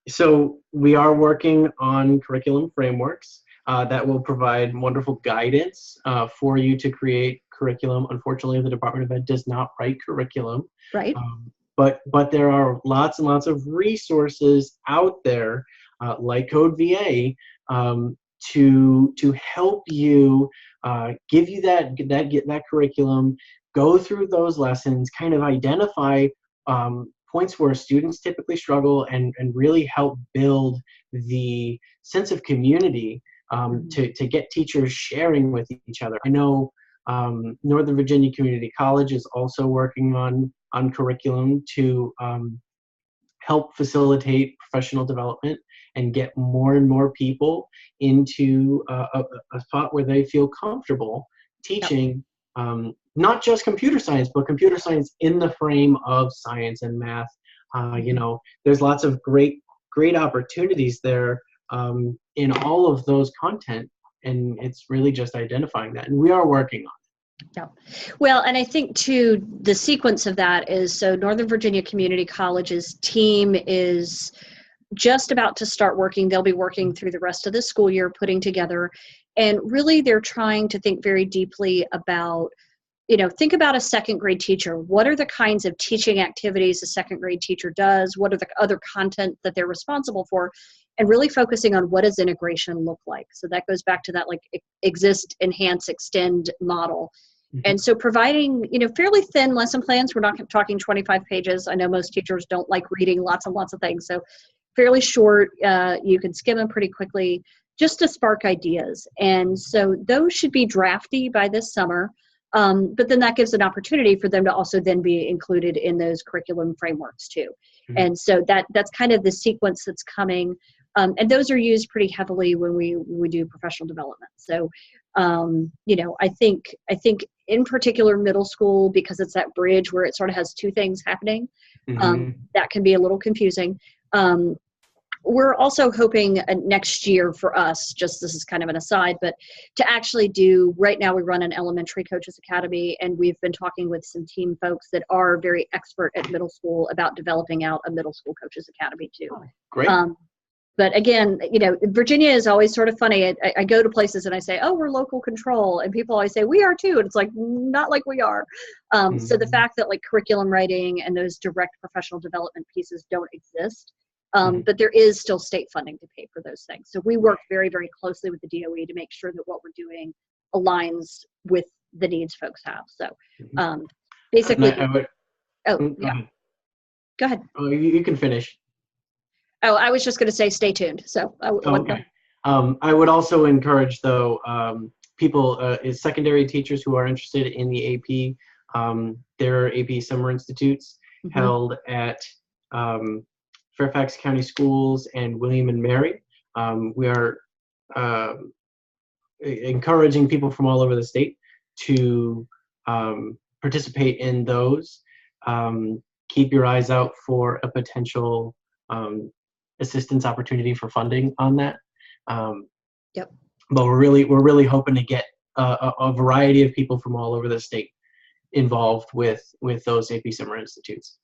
So we are working on curriculum frameworks that will provide wonderful guidance for you to create curriculum. Unfortunately, the Department of Ed does not write curriculum. Right. But there are lots and lots of resources out there like CodeVA to help you give you that curriculum, go through those lessons, kind of identify points where students typically struggle and really help build the sense of community to get teachers sharing with each other. I know Northern Virginia Community College is also working on curriculum to help facilitate professional development and get more and more people into a spot where they feel comfortable teaching not just computer science, but computer science in the frame of science and math. There's lots of great opportunities there in all of those content, and it's really just identifying that, and we are working on it. Yeah. Well, and I think too, the sequence of that is, so Northern Virginia Community College's team is just about to start working. They'll be working through the rest of the school year, putting together, and really they're trying to think very deeply about, think about a second grade teacher. What are the kinds of teaching activities a second grade teacher does? What are the other content that they're responsible for? And really focusing on what does integration look like. So that goes back to that like exist, enhance, extend model. And so providing, fairly thin lesson plans. We're not talking 25 pages. I know most teachers don't like reading lots and lots of things. So fairly short, you can skim them pretty quickly just to spark ideas. And so those should be drafty by this summer. But then that gives an opportunity for them to also then be included in those curriculum frameworks too. And so that's kind of the sequence that's coming. And those are used pretty heavily when we do professional development. So, I think in particular middle school, because it's that bridge where it sort of has two things happening, that can be a little confusing. We're also hoping next year for us, just this is kind of an aside, but to actually do, right now we run an elementary coaches academy, and we've been talking with some team folks that are very expert at middle school about developing out a middle school coaches academy too. Great. But again, Virginia is always sort of funny. I go to places and I say, oh, we're local control. And people always say, we are too. And it's like, not like we are. So the fact that like curriculum writing and those direct professional development pieces don't exist, but there is still state funding to pay for those things. So we work very, very closely with the DOE to make sure that what we're doing aligns with the needs folks have. So basically, go ahead. Oh, you can finish. Oh, I was just going to say, stay tuned. So, okay. I would also encourage, though, people, secondary teachers who are interested in the AP. There are AP summer institutes held at Fairfax County Schools and William and Mary. We are encouraging people from all over the state to participate in those. Keep your eyes out for a potential assistance opportunity for funding on that. But we're really hoping to get a variety of people from all over the state involved with those AP summer institutes.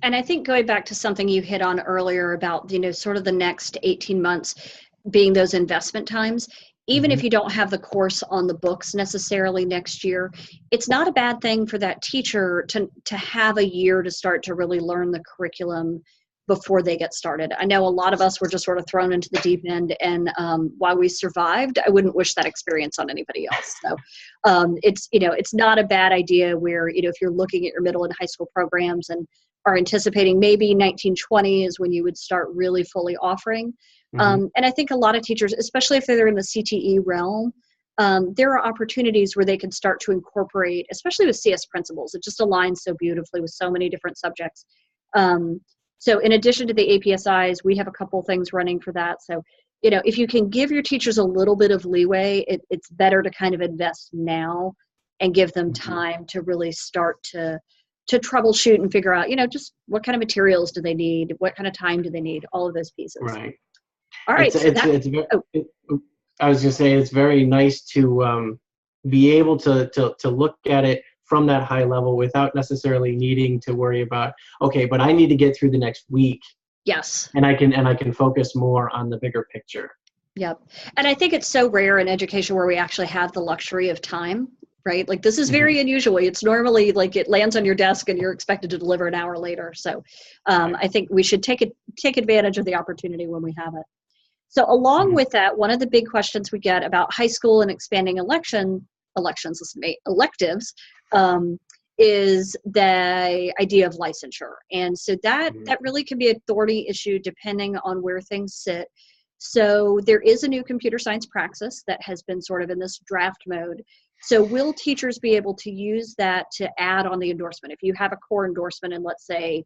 And I think going back to something you hit on earlier about, sort of the next 18 months being those investment times, even if you don't have the course on the books necessarily next year, it's not a bad thing for that teacher to have a year to start to really learn the curriculum before they get started. I know a lot of us were just sort of thrown into the deep end, and while we survived, I wouldn't wish that experience on anybody else. So it's not a bad idea where, if you're looking at your middle and high school programs and are anticipating maybe 1920 is when you would start really fully offering. And I think a lot of teachers, especially if they're in the CTE realm, there are opportunities where they can start to incorporate, especially with CS principles. It just aligns so beautifully with so many different subjects. So in addition to the APSIs, we have a couple things running for that. So, you know, if you can give your teachers a little bit of leeway, it's better to kind of invest now and give them time to really start to troubleshoot and figure out, you know, just what kind of materials do they need, what kind of time do they need, all of those pieces. Right. All right. I was just saying, it's very nice to be able to look at it from that high level without necessarily needing to worry about, okay, but I need to get through the next week. Yes. And I can focus more on the bigger picture. Yep. And I think it's so rare in education where we actually have the luxury of time, right? Like this is very unusual. It's normally like it lands on your desk and you're expected to deliver an hour later. So I think we should take advantage of the opportunity when we have it. So along with that, one of the big questions we get about high school and expanding electives is the idea of licensure. And so that really can be a thorny issue depending on where things sit. So there is a new computer science praxis that has been sort of in this draft mode. So will teachers be able to use that to add on the endorsement? If you have a core endorsement in, let's say,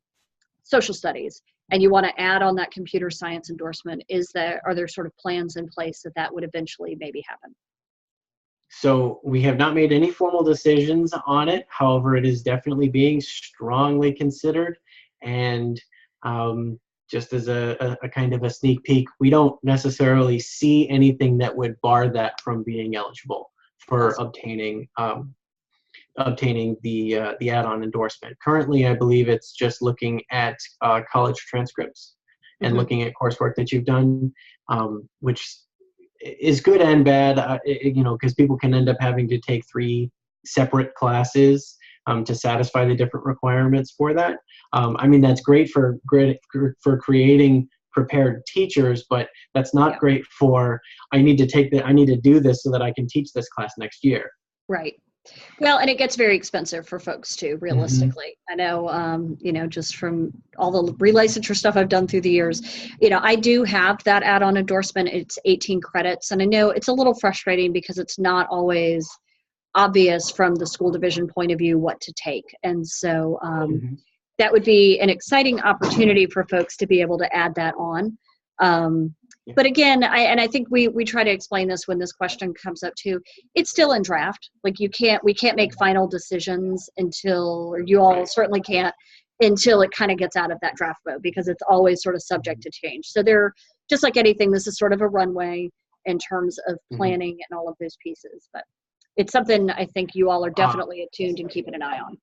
social studies, and you want to add on that computer science endorsement, are there sort of plans in place that would eventually maybe happen? So we have not made any formal decisions on it. However, it is definitely being strongly considered. And just as a kind of a sneak peek, we don't necessarily see anything that would bar that from being eligible for obtaining the add-on endorsement. Currently, I believe it's just looking at college transcripts and looking at coursework that you've done, which is good and bad, you know, because people can end up having to take 3 separate classes to satisfy the different requirements for that. I mean, that's great for creating prepared teachers, but that's not great for, I need to do this so that I can teach this class next year. Right. Well, and it gets very expensive for folks too, realistically. I know, you know, just from all the relicensure stuff I've done through the years, you know, I do have that add-on endorsement. It's 18 credits. And I know it's a little frustrating because it's not always obvious from the school division point of view what to take. And so that would be an exciting opportunity for folks to be able to add that on. But again, I think we try to explain this when this question comes up too. It's still in draft. Like we can't make final decisions until, or you all certainly can't until it kind of gets out of that draft mode, because it's always sort of subject to change. So they're just like anything. This is sort of a runway in terms of planning and all of those pieces. But it's something I think you all are definitely attuned and keeping an eye on.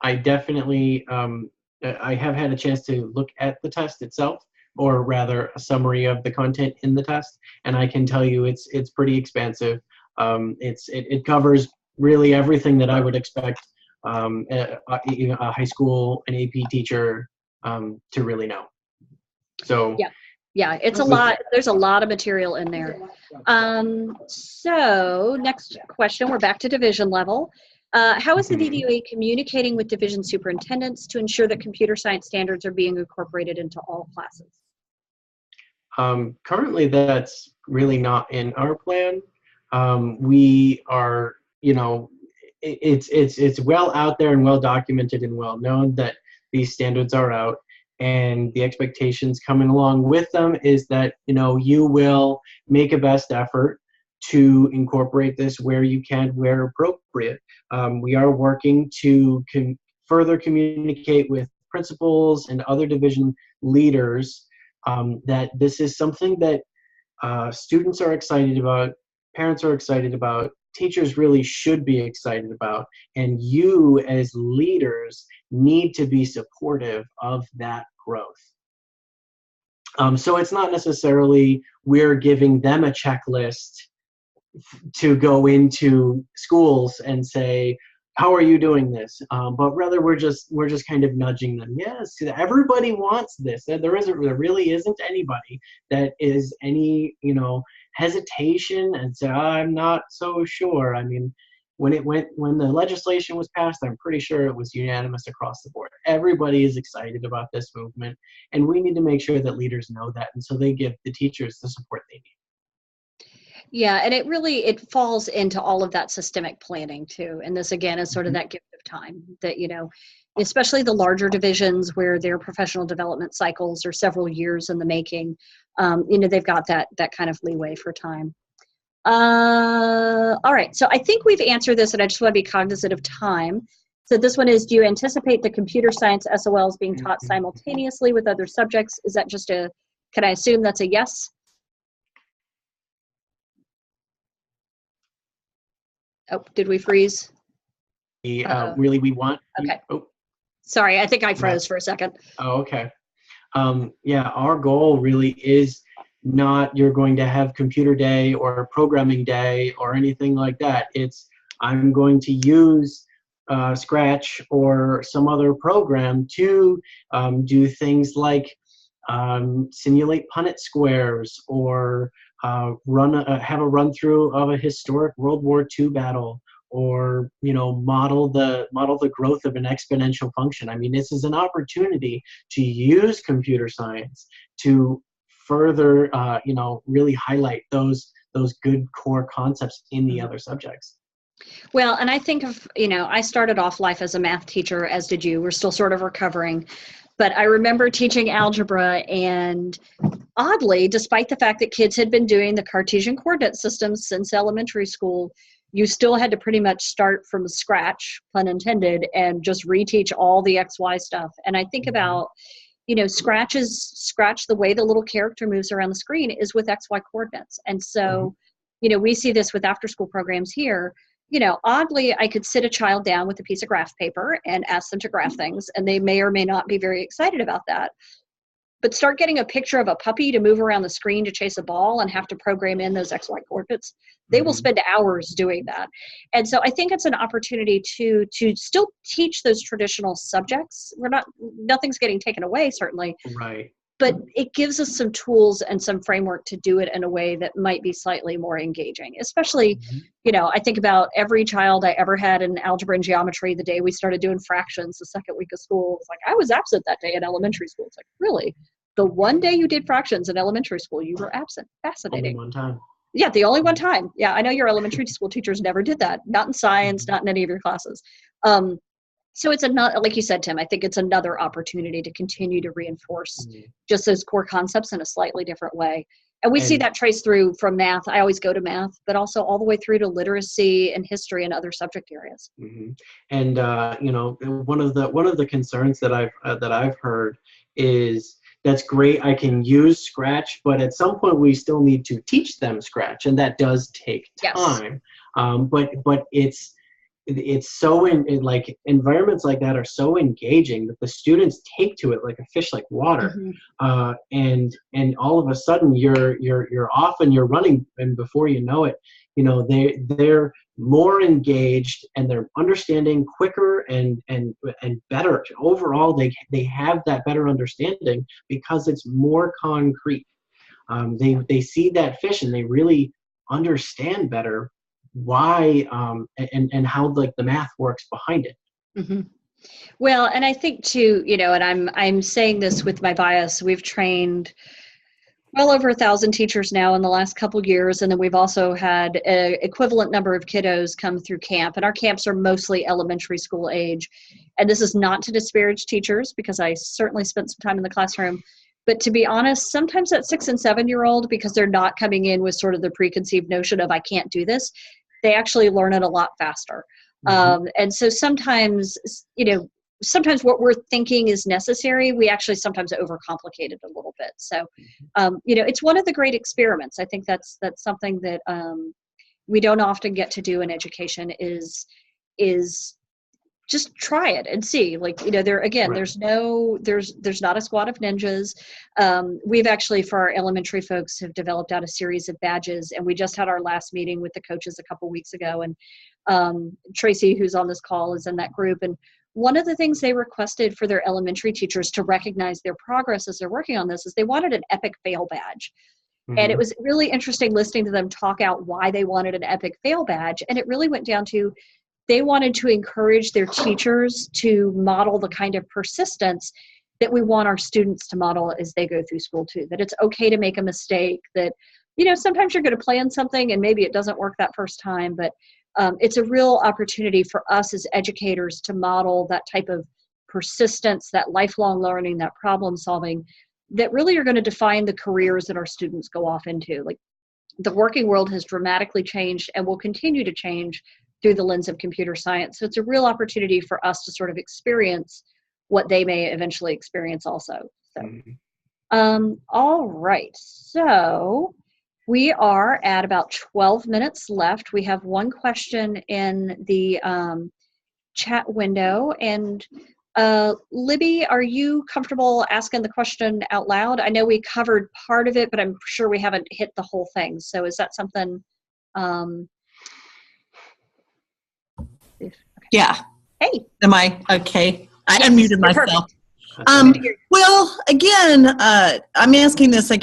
I definitely, I have had a chance to look at the test itself, or rather a summary of the content in the test, and I can tell you it's pretty expansive. It covers really everything that I would expect a high school, an AP teacher to really know. So yeah, it's a lot. There's a lot of material in there. So next question, we're back to division level. How is the VDOE communicating with division superintendents to ensure that computer science standards are being incorporated into all classes? Currently, that's really not in our plan. We are, you know, it's well out there and well documented and well known that these standards are out, and the expectations coming along with them is that, you know, you will make a best effort to incorporate this where you can, where appropriate. We are working to further communicate with principals and other division leaders that this is something that students are excited about, parents are excited about, teachers really should be excited about, and you as leaders need to be supportive of that growth. So it's not necessarily we're giving them a checklist to go into schools and say, how are you doing this? But rather we're just kind of nudging them. Yes, everybody wants this. There really isn't anybody that is any, you know, hesitation and say, I'm not so sure. I mean, when the legislation was passed, I'm pretty sure it was unanimous across the board. Everybody is excited about this movement, and we need to make sure that leaders know that, and so they give the teachers the support they need. Yeah, and it falls into all of that systemic planning too. And this again is sort of that gift of time that, especially the larger divisions where their professional development cycles are several years in the making, they've got that kind of leeway for time. All right, so I think we've answered this, and I just want to be cognizant of time. So this one is, do you anticipate the computer science SOLs being taught simultaneously with other subjects? Is that just can I assume that's a yes? Oh, did we freeze? Really, we want. Okay. Oh, sorry, I think I froze for a second. Oh, okay. Yeah, our goal really is not you're going to have computer day or programming day or anything like that. It's I'm going to use Scratch or some other program to do things like simulate Punnett squares or have a run through of a historic World War II battle, or model the growth of an exponential function. I mean, this is an opportunity to use computer science to further really highlight those good core concepts in the other subjects. Well, and I think of, I started off life as a math teacher, as did you. We're still sort of recovering. But I remember teaching algebra, and oddly, despite the fact that kids had been doing the Cartesian coordinate systems since elementary school, you still had to pretty much start from scratch, pun intended, and just reteach all the XY stuff. And I think about, Scratch, the way the little character moves around the screen is with XY coordinates. And so, we see this with after school programs here. Oddly, I could sit a child down with a piece of graph paper and ask them to graph things, and they may or may not be very excited about that. But start getting a picture of a puppy to move around the screen to chase a ball and have to program in those XY coordinates. They will spend hours doing that. And so I think it's an opportunity to still teach those traditional subjects. Nothing's getting taken away, certainly. Right. But it gives us some tools and some framework to do it in a way that might be slightly more engaging. Especially, I think about every child I ever had in algebra and geometry the day we started doing fractions the second week of school. It's like, I was absent that day in elementary school. It's like, really? The one day you did fractions in elementary school, you were absent. Fascinating. Only one time. Yeah, the only one time. Yeah, I know your elementary school teachers never did that. Not in science, not in any of your classes. So it's another, like you said, Tim, I think it's another opportunity to continue to reinforce just those core concepts in a slightly different way. And we see that trace through from math. I always go to math, but also all the way through to literacy and history and other subject areas. And one of the concerns that I've heard is, that's great, I can use Scratch, but at some point we still need to teach them Scratch, and that does take time. But it's so like environments like that are so engaging that the students take to it like a fish like water. And all of a sudden you're off and you're running, and before you know it, they're more engaged and they're understanding quicker and better. Overall, they have that better understanding because it's more concrete. They see that fish and they really understand better why and how like the math works behind it. Well, and I think too, and I'm saying this with my bias, we've trained well over 1,000 teachers now in the last couple years, and then we've also had an equivalent number of kiddos come through camp, and our camps are mostly elementary school age. And this is not to disparage teachers, because I certainly spent some time in the classroom, but to be honest, sometimes that 6- and 7-year-old, because they're not coming in with sort of the preconceived notion of I can't do this, they actually learn it a lot faster. And so sometimes, sometimes what we're thinking is necessary, we actually sometimes overcomplicate it a little bit. So, it's one of the great experiments. I think that's something that we don't often get to do in education is just try it and see. Like, there again, there's not a squad of ninjas. We've actually, for our elementary folks, have developed out a series of badges, and we just had our last meeting with the coaches a couple weeks ago, and Tracy, who's on this call, is in that group. And one of the things they requested for their elementary teachers to recognize their progress as they're working on this is they wanted an epic fail badge. And it was really interesting listening to them talk out why they wanted an epic fail badge. And it really went down to, they wanted to encourage their teachers to model the kind of persistence that we want our students to model as they go through school too, that it's okay to make a mistake, that, sometimes you're going to plan something and maybe it doesn't work that first time, but it's a real opportunity for us as educators to model that type of persistence, that lifelong learning, that problem solving, that really are going to define the careers that our students go off into. Like, the working world has dramatically changed and will continue to change through the lens of computer science. So it's a real opportunity for us to sort of experience what they may eventually experience also. So, all right. So we are at about 12 minutes left. We have one question in the chat window. And Libby, are you comfortable asking the question out loud? I know we covered part of it, but I'm sure we haven't hit the whole thing. So is that something? Yeah. Hey. Am I okay? I Yes, unmuted you're myself. perfect. Well, again, I'm asking this, I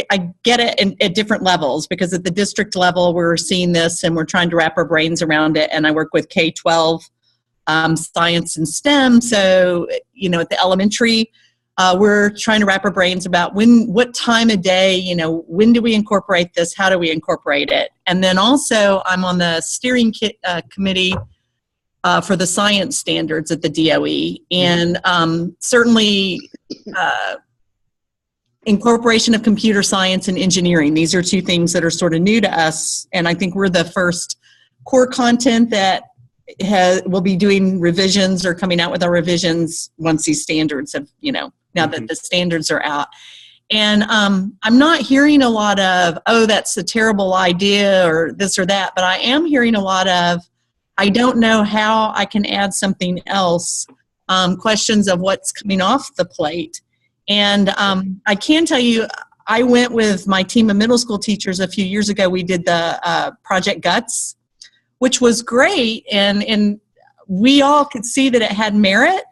get it at different levels, because at the district level, we're seeing this and we're trying to wrap our brains around it. And I work with K-12 science and STEM. So, you know, at the elementary, we're trying to wrap our brains about what time of day, you know, when do we incorporate this? How do we incorporate it? And then also I'm on the steering committee for the science standards at the DOE. And certainly incorporation of computer science and engineering. These are two things that are sort of new to us. And I think we're the first core content that will be doing revisions or coming out with our revisions once these standards have, you know, now that the standards are out. And I'm not hearing a lot of, oh, that's a terrible idea or this or that, but I am hearing a lot of, I don't know how I can add something else, questions of what's coming off the plate. And I can tell you, I went with my team of middle school teachers a few years ago. We did the Project Guts, which was great, and we all could see that it had merit.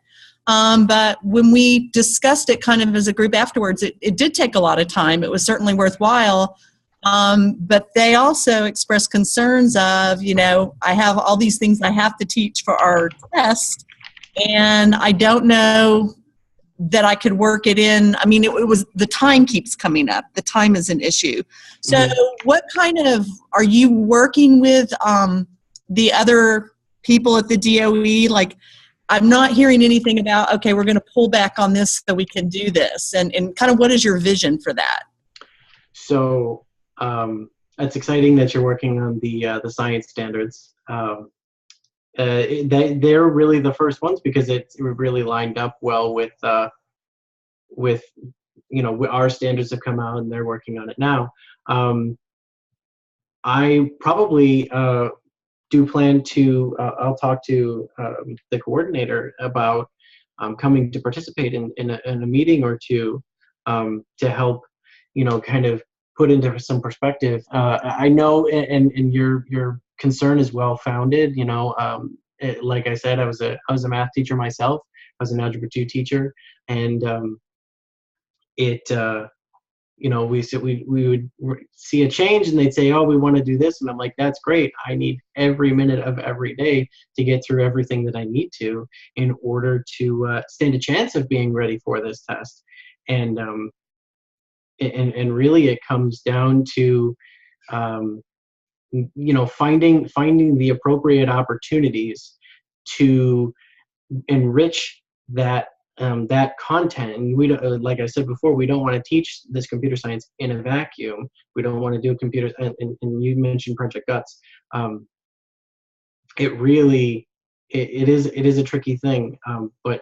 But when we discussed it kind of as a group afterwards, it did take a lot of time. It was certainly worthwhile. But they also expressed concerns of, you know, I have all these things I have to teach for our test, and I don't know that I could work it in. I mean, it was, the time keeps coming up. The time is an issue. So what kind of, are you working with the other people at the DOE? Like, I'm not hearing anything about, okay, we're going to pull back on this so we can do this. And kind of what is your vision for that? So it's exciting that you're working on the science standards. They're really the first ones, because it's really lined up well with you know, our standards have come out and they're working on it now. I probably do plan to, I'll talk to the coordinator about coming to participate in a meeting or two to help, you know, kind of put into some perspective. I know, and your concern is well founded. You know, like I said, I was a math teacher myself. I was an Algebra 2 teacher, and you know, we would see a change, and they'd say, "Oh, we want to do this," and I'm like, "That's great. I need every minute of every day to get through everything that I need to in order to stand a chance of being ready for this test." And really, it comes down to you know, finding the appropriate opportunities to enrich that that content. And we don't, like I said before, we don't want to teach this computer science in a vacuum. We don't want to do computer, and you mentioned Project Guts. It really, it is a tricky thing, but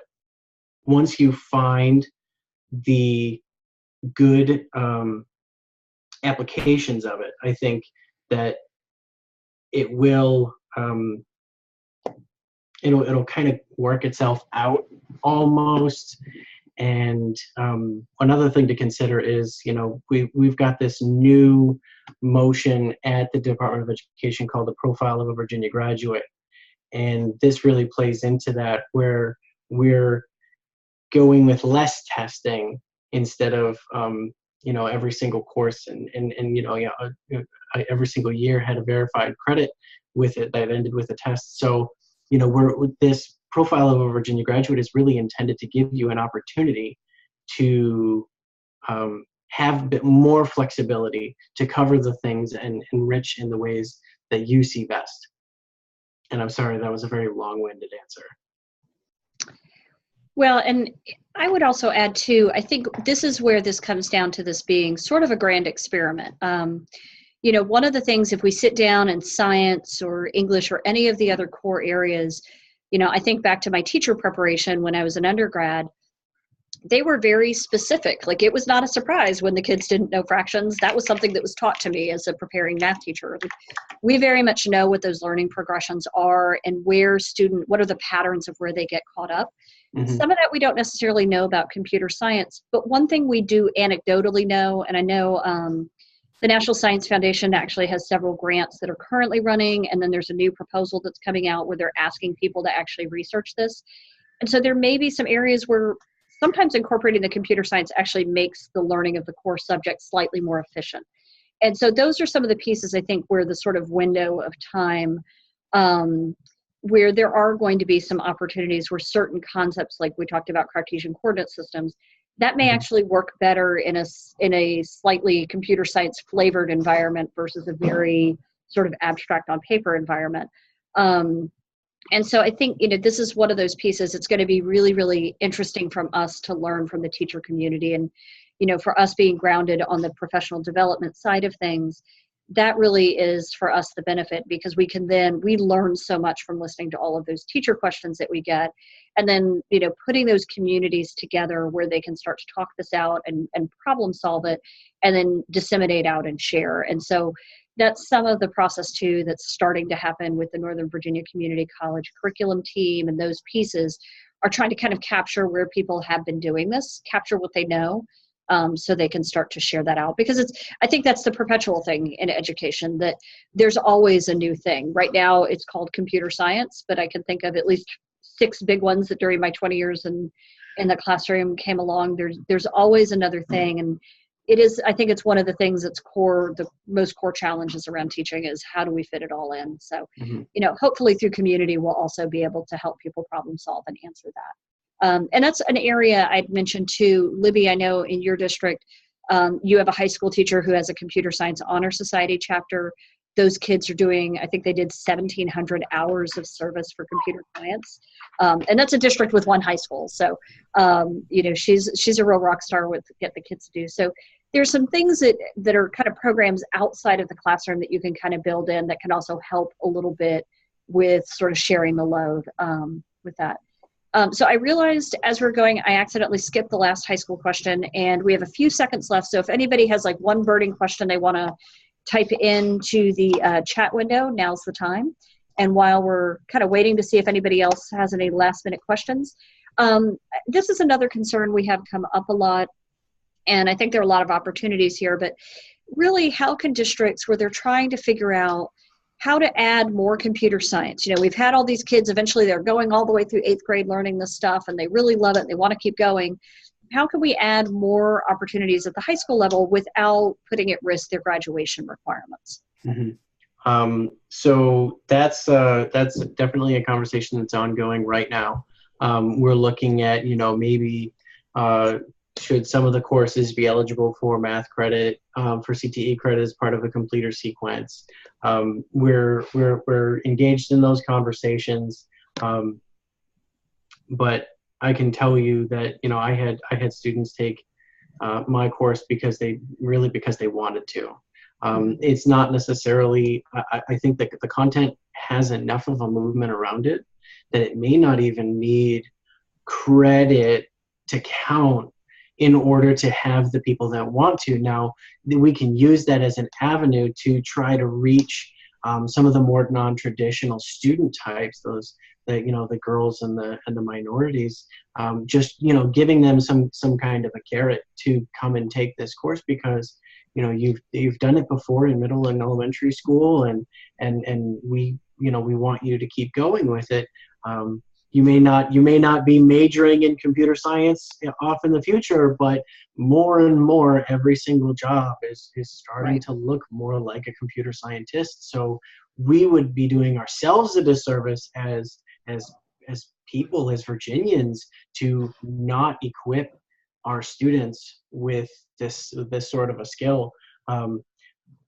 once you find the good applications of it, I think that it will it'll kind of work itself out almost. And another thing to consider is, you know, we've got this new motion at the Department of Education called the Profile of a Virginia Graduate, and this really plays into that, where we're going with less testing instead of you know, every single course and you know, every single year had a verified credit with it that ended with a test. So, you know, with this Profile of a Virginia Graduate is really intended to give you an opportunity to have a bit more flexibility to cover the things and enrich in the ways that you see best. And I'm sorry, that was a very long-winded answer. Well, and I would also add too, I think this is where this comes down to this being sort of a grand experiment. You know, one of the things, if we sit down in science or English or any of the other core areas, you know, I think back to my teacher preparation when I was an undergrad, they were very specific. Like, it was not a surprise when the kids didn't know fractions. That was something that was taught to me as a preparing math teacher. Like, we very much know what those learning progressions are and what are the patterns of where they get caught up. Mm-hmm. Some of that we don't necessarily know about computer science, but one thing we do anecdotally know, and I know the National Science Foundation actually has several grants that are currently running, and then there's a new proposal that's coming out where they're asking people to actually research this. And so there may be some areas where sometimes incorporating the computer science actually makes the learning of the core subject slightly more efficient. And so those are some of the pieces, I think, where the sort of window of time where there are going to be some opportunities where certain concepts, like we talked about Cartesian coordinate systems, that may actually work better in a slightly computer science flavored environment versus a very sort of abstract on paper environment. And so I think, you know, this is one of those pieces. It's going to be really, really interesting from us to learn from the teacher community. And, you know, for us being grounded on the professional development side of things, that really is for us the benefit, because we learn so much from listening to all of those teacher questions that we get. And then, you know, putting those communities together where they can start to talk this out and problem solve it, and then disseminate out and share. And so that's some of the process too that's starting to happen with the Northern Virginia Community College curriculum team, and those pieces are trying to kind of capture where people have been doing this, capture what they know, so they can start to share that out. Because I think that's the perpetual thing in education, that there's always a new thing. Right now it's called computer science, but I can think of at least 6 big ones that during my 20 years in the classroom came along. There's always another thing. And I think it's one of the things that's the most core challenges around teaching is how do we fit it all in? So, you know, hopefully through community, we'll also be able to help people problem solve and answer that. And that's an area I'd mentioned too. Libby, I know in your district, you have a high school teacher who has a computer science honor society chapter. Those kids are doing, I think they did 1,700 hours of service for computer science. And that's a district with one high school. So, you know, she's a real rock star with get the kids to do. So there's some things that are kind of programs outside of the classroom that you can kind of build in that can also help a little bit with sort of sharing the load with that. So I realized as we're going, I accidentally skipped the last high school question, and we have a few seconds left. So if anybody has like one burning question they want to type into the chat window, now's the time. And while we're kind of waiting to see if anybody else has any last minute questions, this is another concern we have come up a lot. And I think there are a lot of opportunities here, but really, how can districts where they're trying to figure out how to add more computer science? You know, we've had all these kids, eventually they're going all the way through 8th grade learning this stuff, and they really love it, and they want to keep going. How can we add more opportunities at the high school level without putting at risk their graduation requirements? So that's definitely a conversation that's ongoing right now. We're looking at, you know, maybe should some of the courses be eligible for math credit, for CTE credit as part of a completer sequence. We're engaged in those conversations, but I can tell you that, you know, I had students take my course because they wanted to. It's not necessarily, I think that the content has enough of a movement around it that it may not even need credit to count in order to have the people that want to. Now, we can use that as an avenue to try to reach some of the more non-traditional student types, the girls and the minorities, just, you know, giving them some kind of a carrot to come and take this course because, you know, you've done it before in middle and elementary school, and we want you to keep going with it. You may not be majoring in computer science off in the future, but more and more every single job is starting to look more like a computer scientist. So we would be doing ourselves a disservice as people, as Virginians, to not equip our students with this sort of a skill.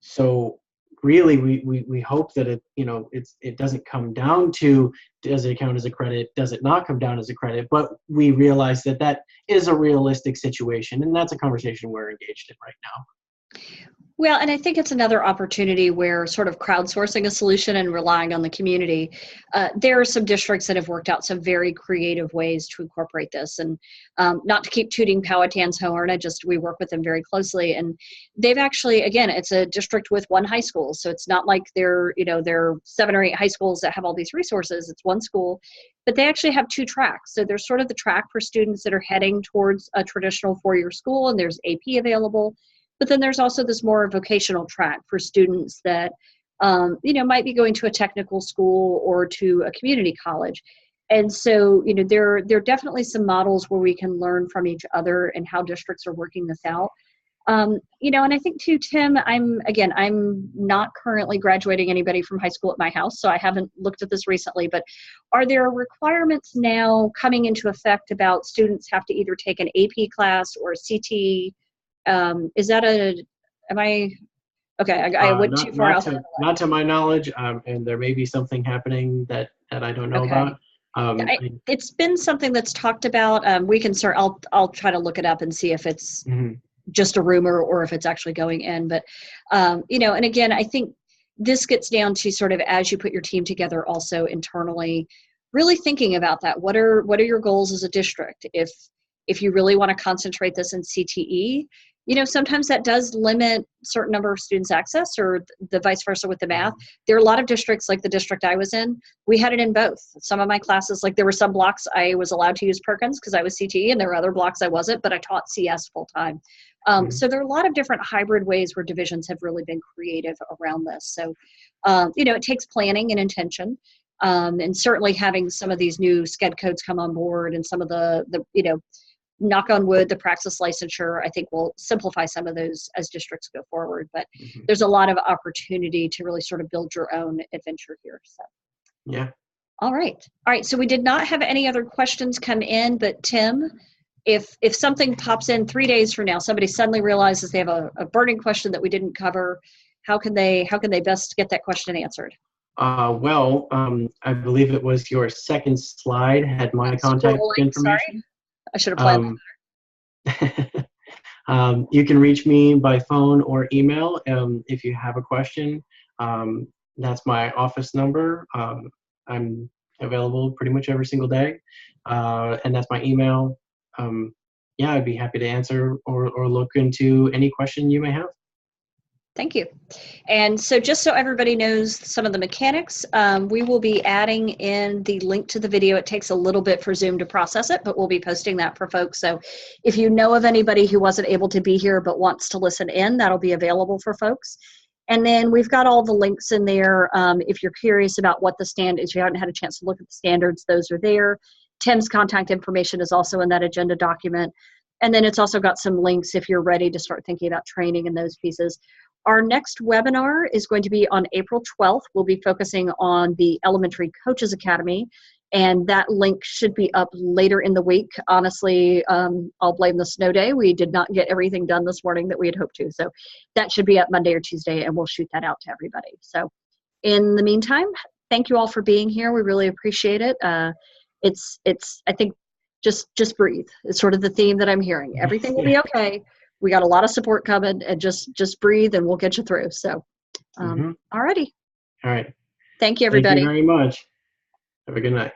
So really we hope that it doesn't come down to, does it count as a credit, does it not come down as a credit, but we realize that that is a realistic situation, and that's a conversation we're engaged in right now. Well, and I think it's another opportunity where sort of crowdsourcing a solution and relying on the community. There are some districts that have worked out some very creative ways to incorporate this, and not to keep tooting Powhatan's horn, we work with them very closely, and they've actually, again, it's a district with one high school, so it's not like there are 7 or 8 high schools that have all these resources. It's one school, but they actually have 2 tracks. So there's sort of the track for students that are heading towards a traditional 4-year school, and there's AP available. But then there's also this more vocational track for students that, might be going to a technical school or to a community college. And so, there are definitely some models where we can learn from each other and how districts are working this out. And I think too, Tim, I'm not currently graduating anybody from high school at my house, so I haven't looked at this recently, but are there requirements now coming into effect about students have to either take an AP class or a CT? Is that I went too far out. Not to my knowledge, and there may be something happening that I don't know about. It's been something that's talked about. I'll try to look it up and see if it's just a rumor or if it's actually going in. But, and again, I think this gets down to sort of, as you put your team together also internally, really thinking about that. What are your goals as a district? If you really want to concentrate this in CTE, sometimes that does limit a certain number of students' access, or the vice versa with the math. There are a lot of districts, like the district I was in, we had it in both. Some of my classes, like there were some blocks I was allowed to use Perkins because I was CTE, and there were other blocks I wasn't, but I taught CS full time. So there are a lot of different hybrid ways where divisions have really been creative around this. So, it takes planning and intention. And certainly having some of these new SCED codes come on board, and some of the knock on wood, the praxis licensure, I think will simplify some of those as districts go forward. But there's a lot of opportunity to really sort of build your own adventure here. So, yeah. All right. So we did not have any other questions come in, but Tim, if something pops in 3 days from now, somebody suddenly realizes they have a burning question that we didn't cover, how can they best get that question answered? I believe it was your second slide had my contact information. Sorry. I should have planned that. You can reach me by phone or email if you have a question. That's my office number. I'm available pretty much every single day. And that's my email. I'd be happy to answer or look into any question you may have. Thank you. And so just so everybody knows some of the mechanics, we will be adding in the link to the video. It takes a little bit for Zoom to process it, but we'll be posting that for folks. So if you know of anybody who wasn't able to be here but wants to listen in, that'll be available for folks. And then we've got all the links in there. If you're curious about what the standards, if you haven't had a chance to look at the standards, those are there. Tim's contact information is also in that agenda document. And then it's also got some links if you're ready to start thinking about training and those pieces. Our next webinar is going to be on April 12th. We'll be focusing on the Elementary Coaches Academy, and that link should be up later in the week. Honestly, I'll blame the snow day. We did not get everything done this morning that we had hoped to. So that should be up Monday or Tuesday, and we'll shoot that out to everybody. So in the meantime, thank you all for being here. We really appreciate it. It's I think, just breathe. It's sort of the theme that I'm hearing. Everything will be okay. We got a lot of support coming, and just breathe and we'll get you through. So, all righty. All right. Thank you, everybody. Thank you very much. Have a good night.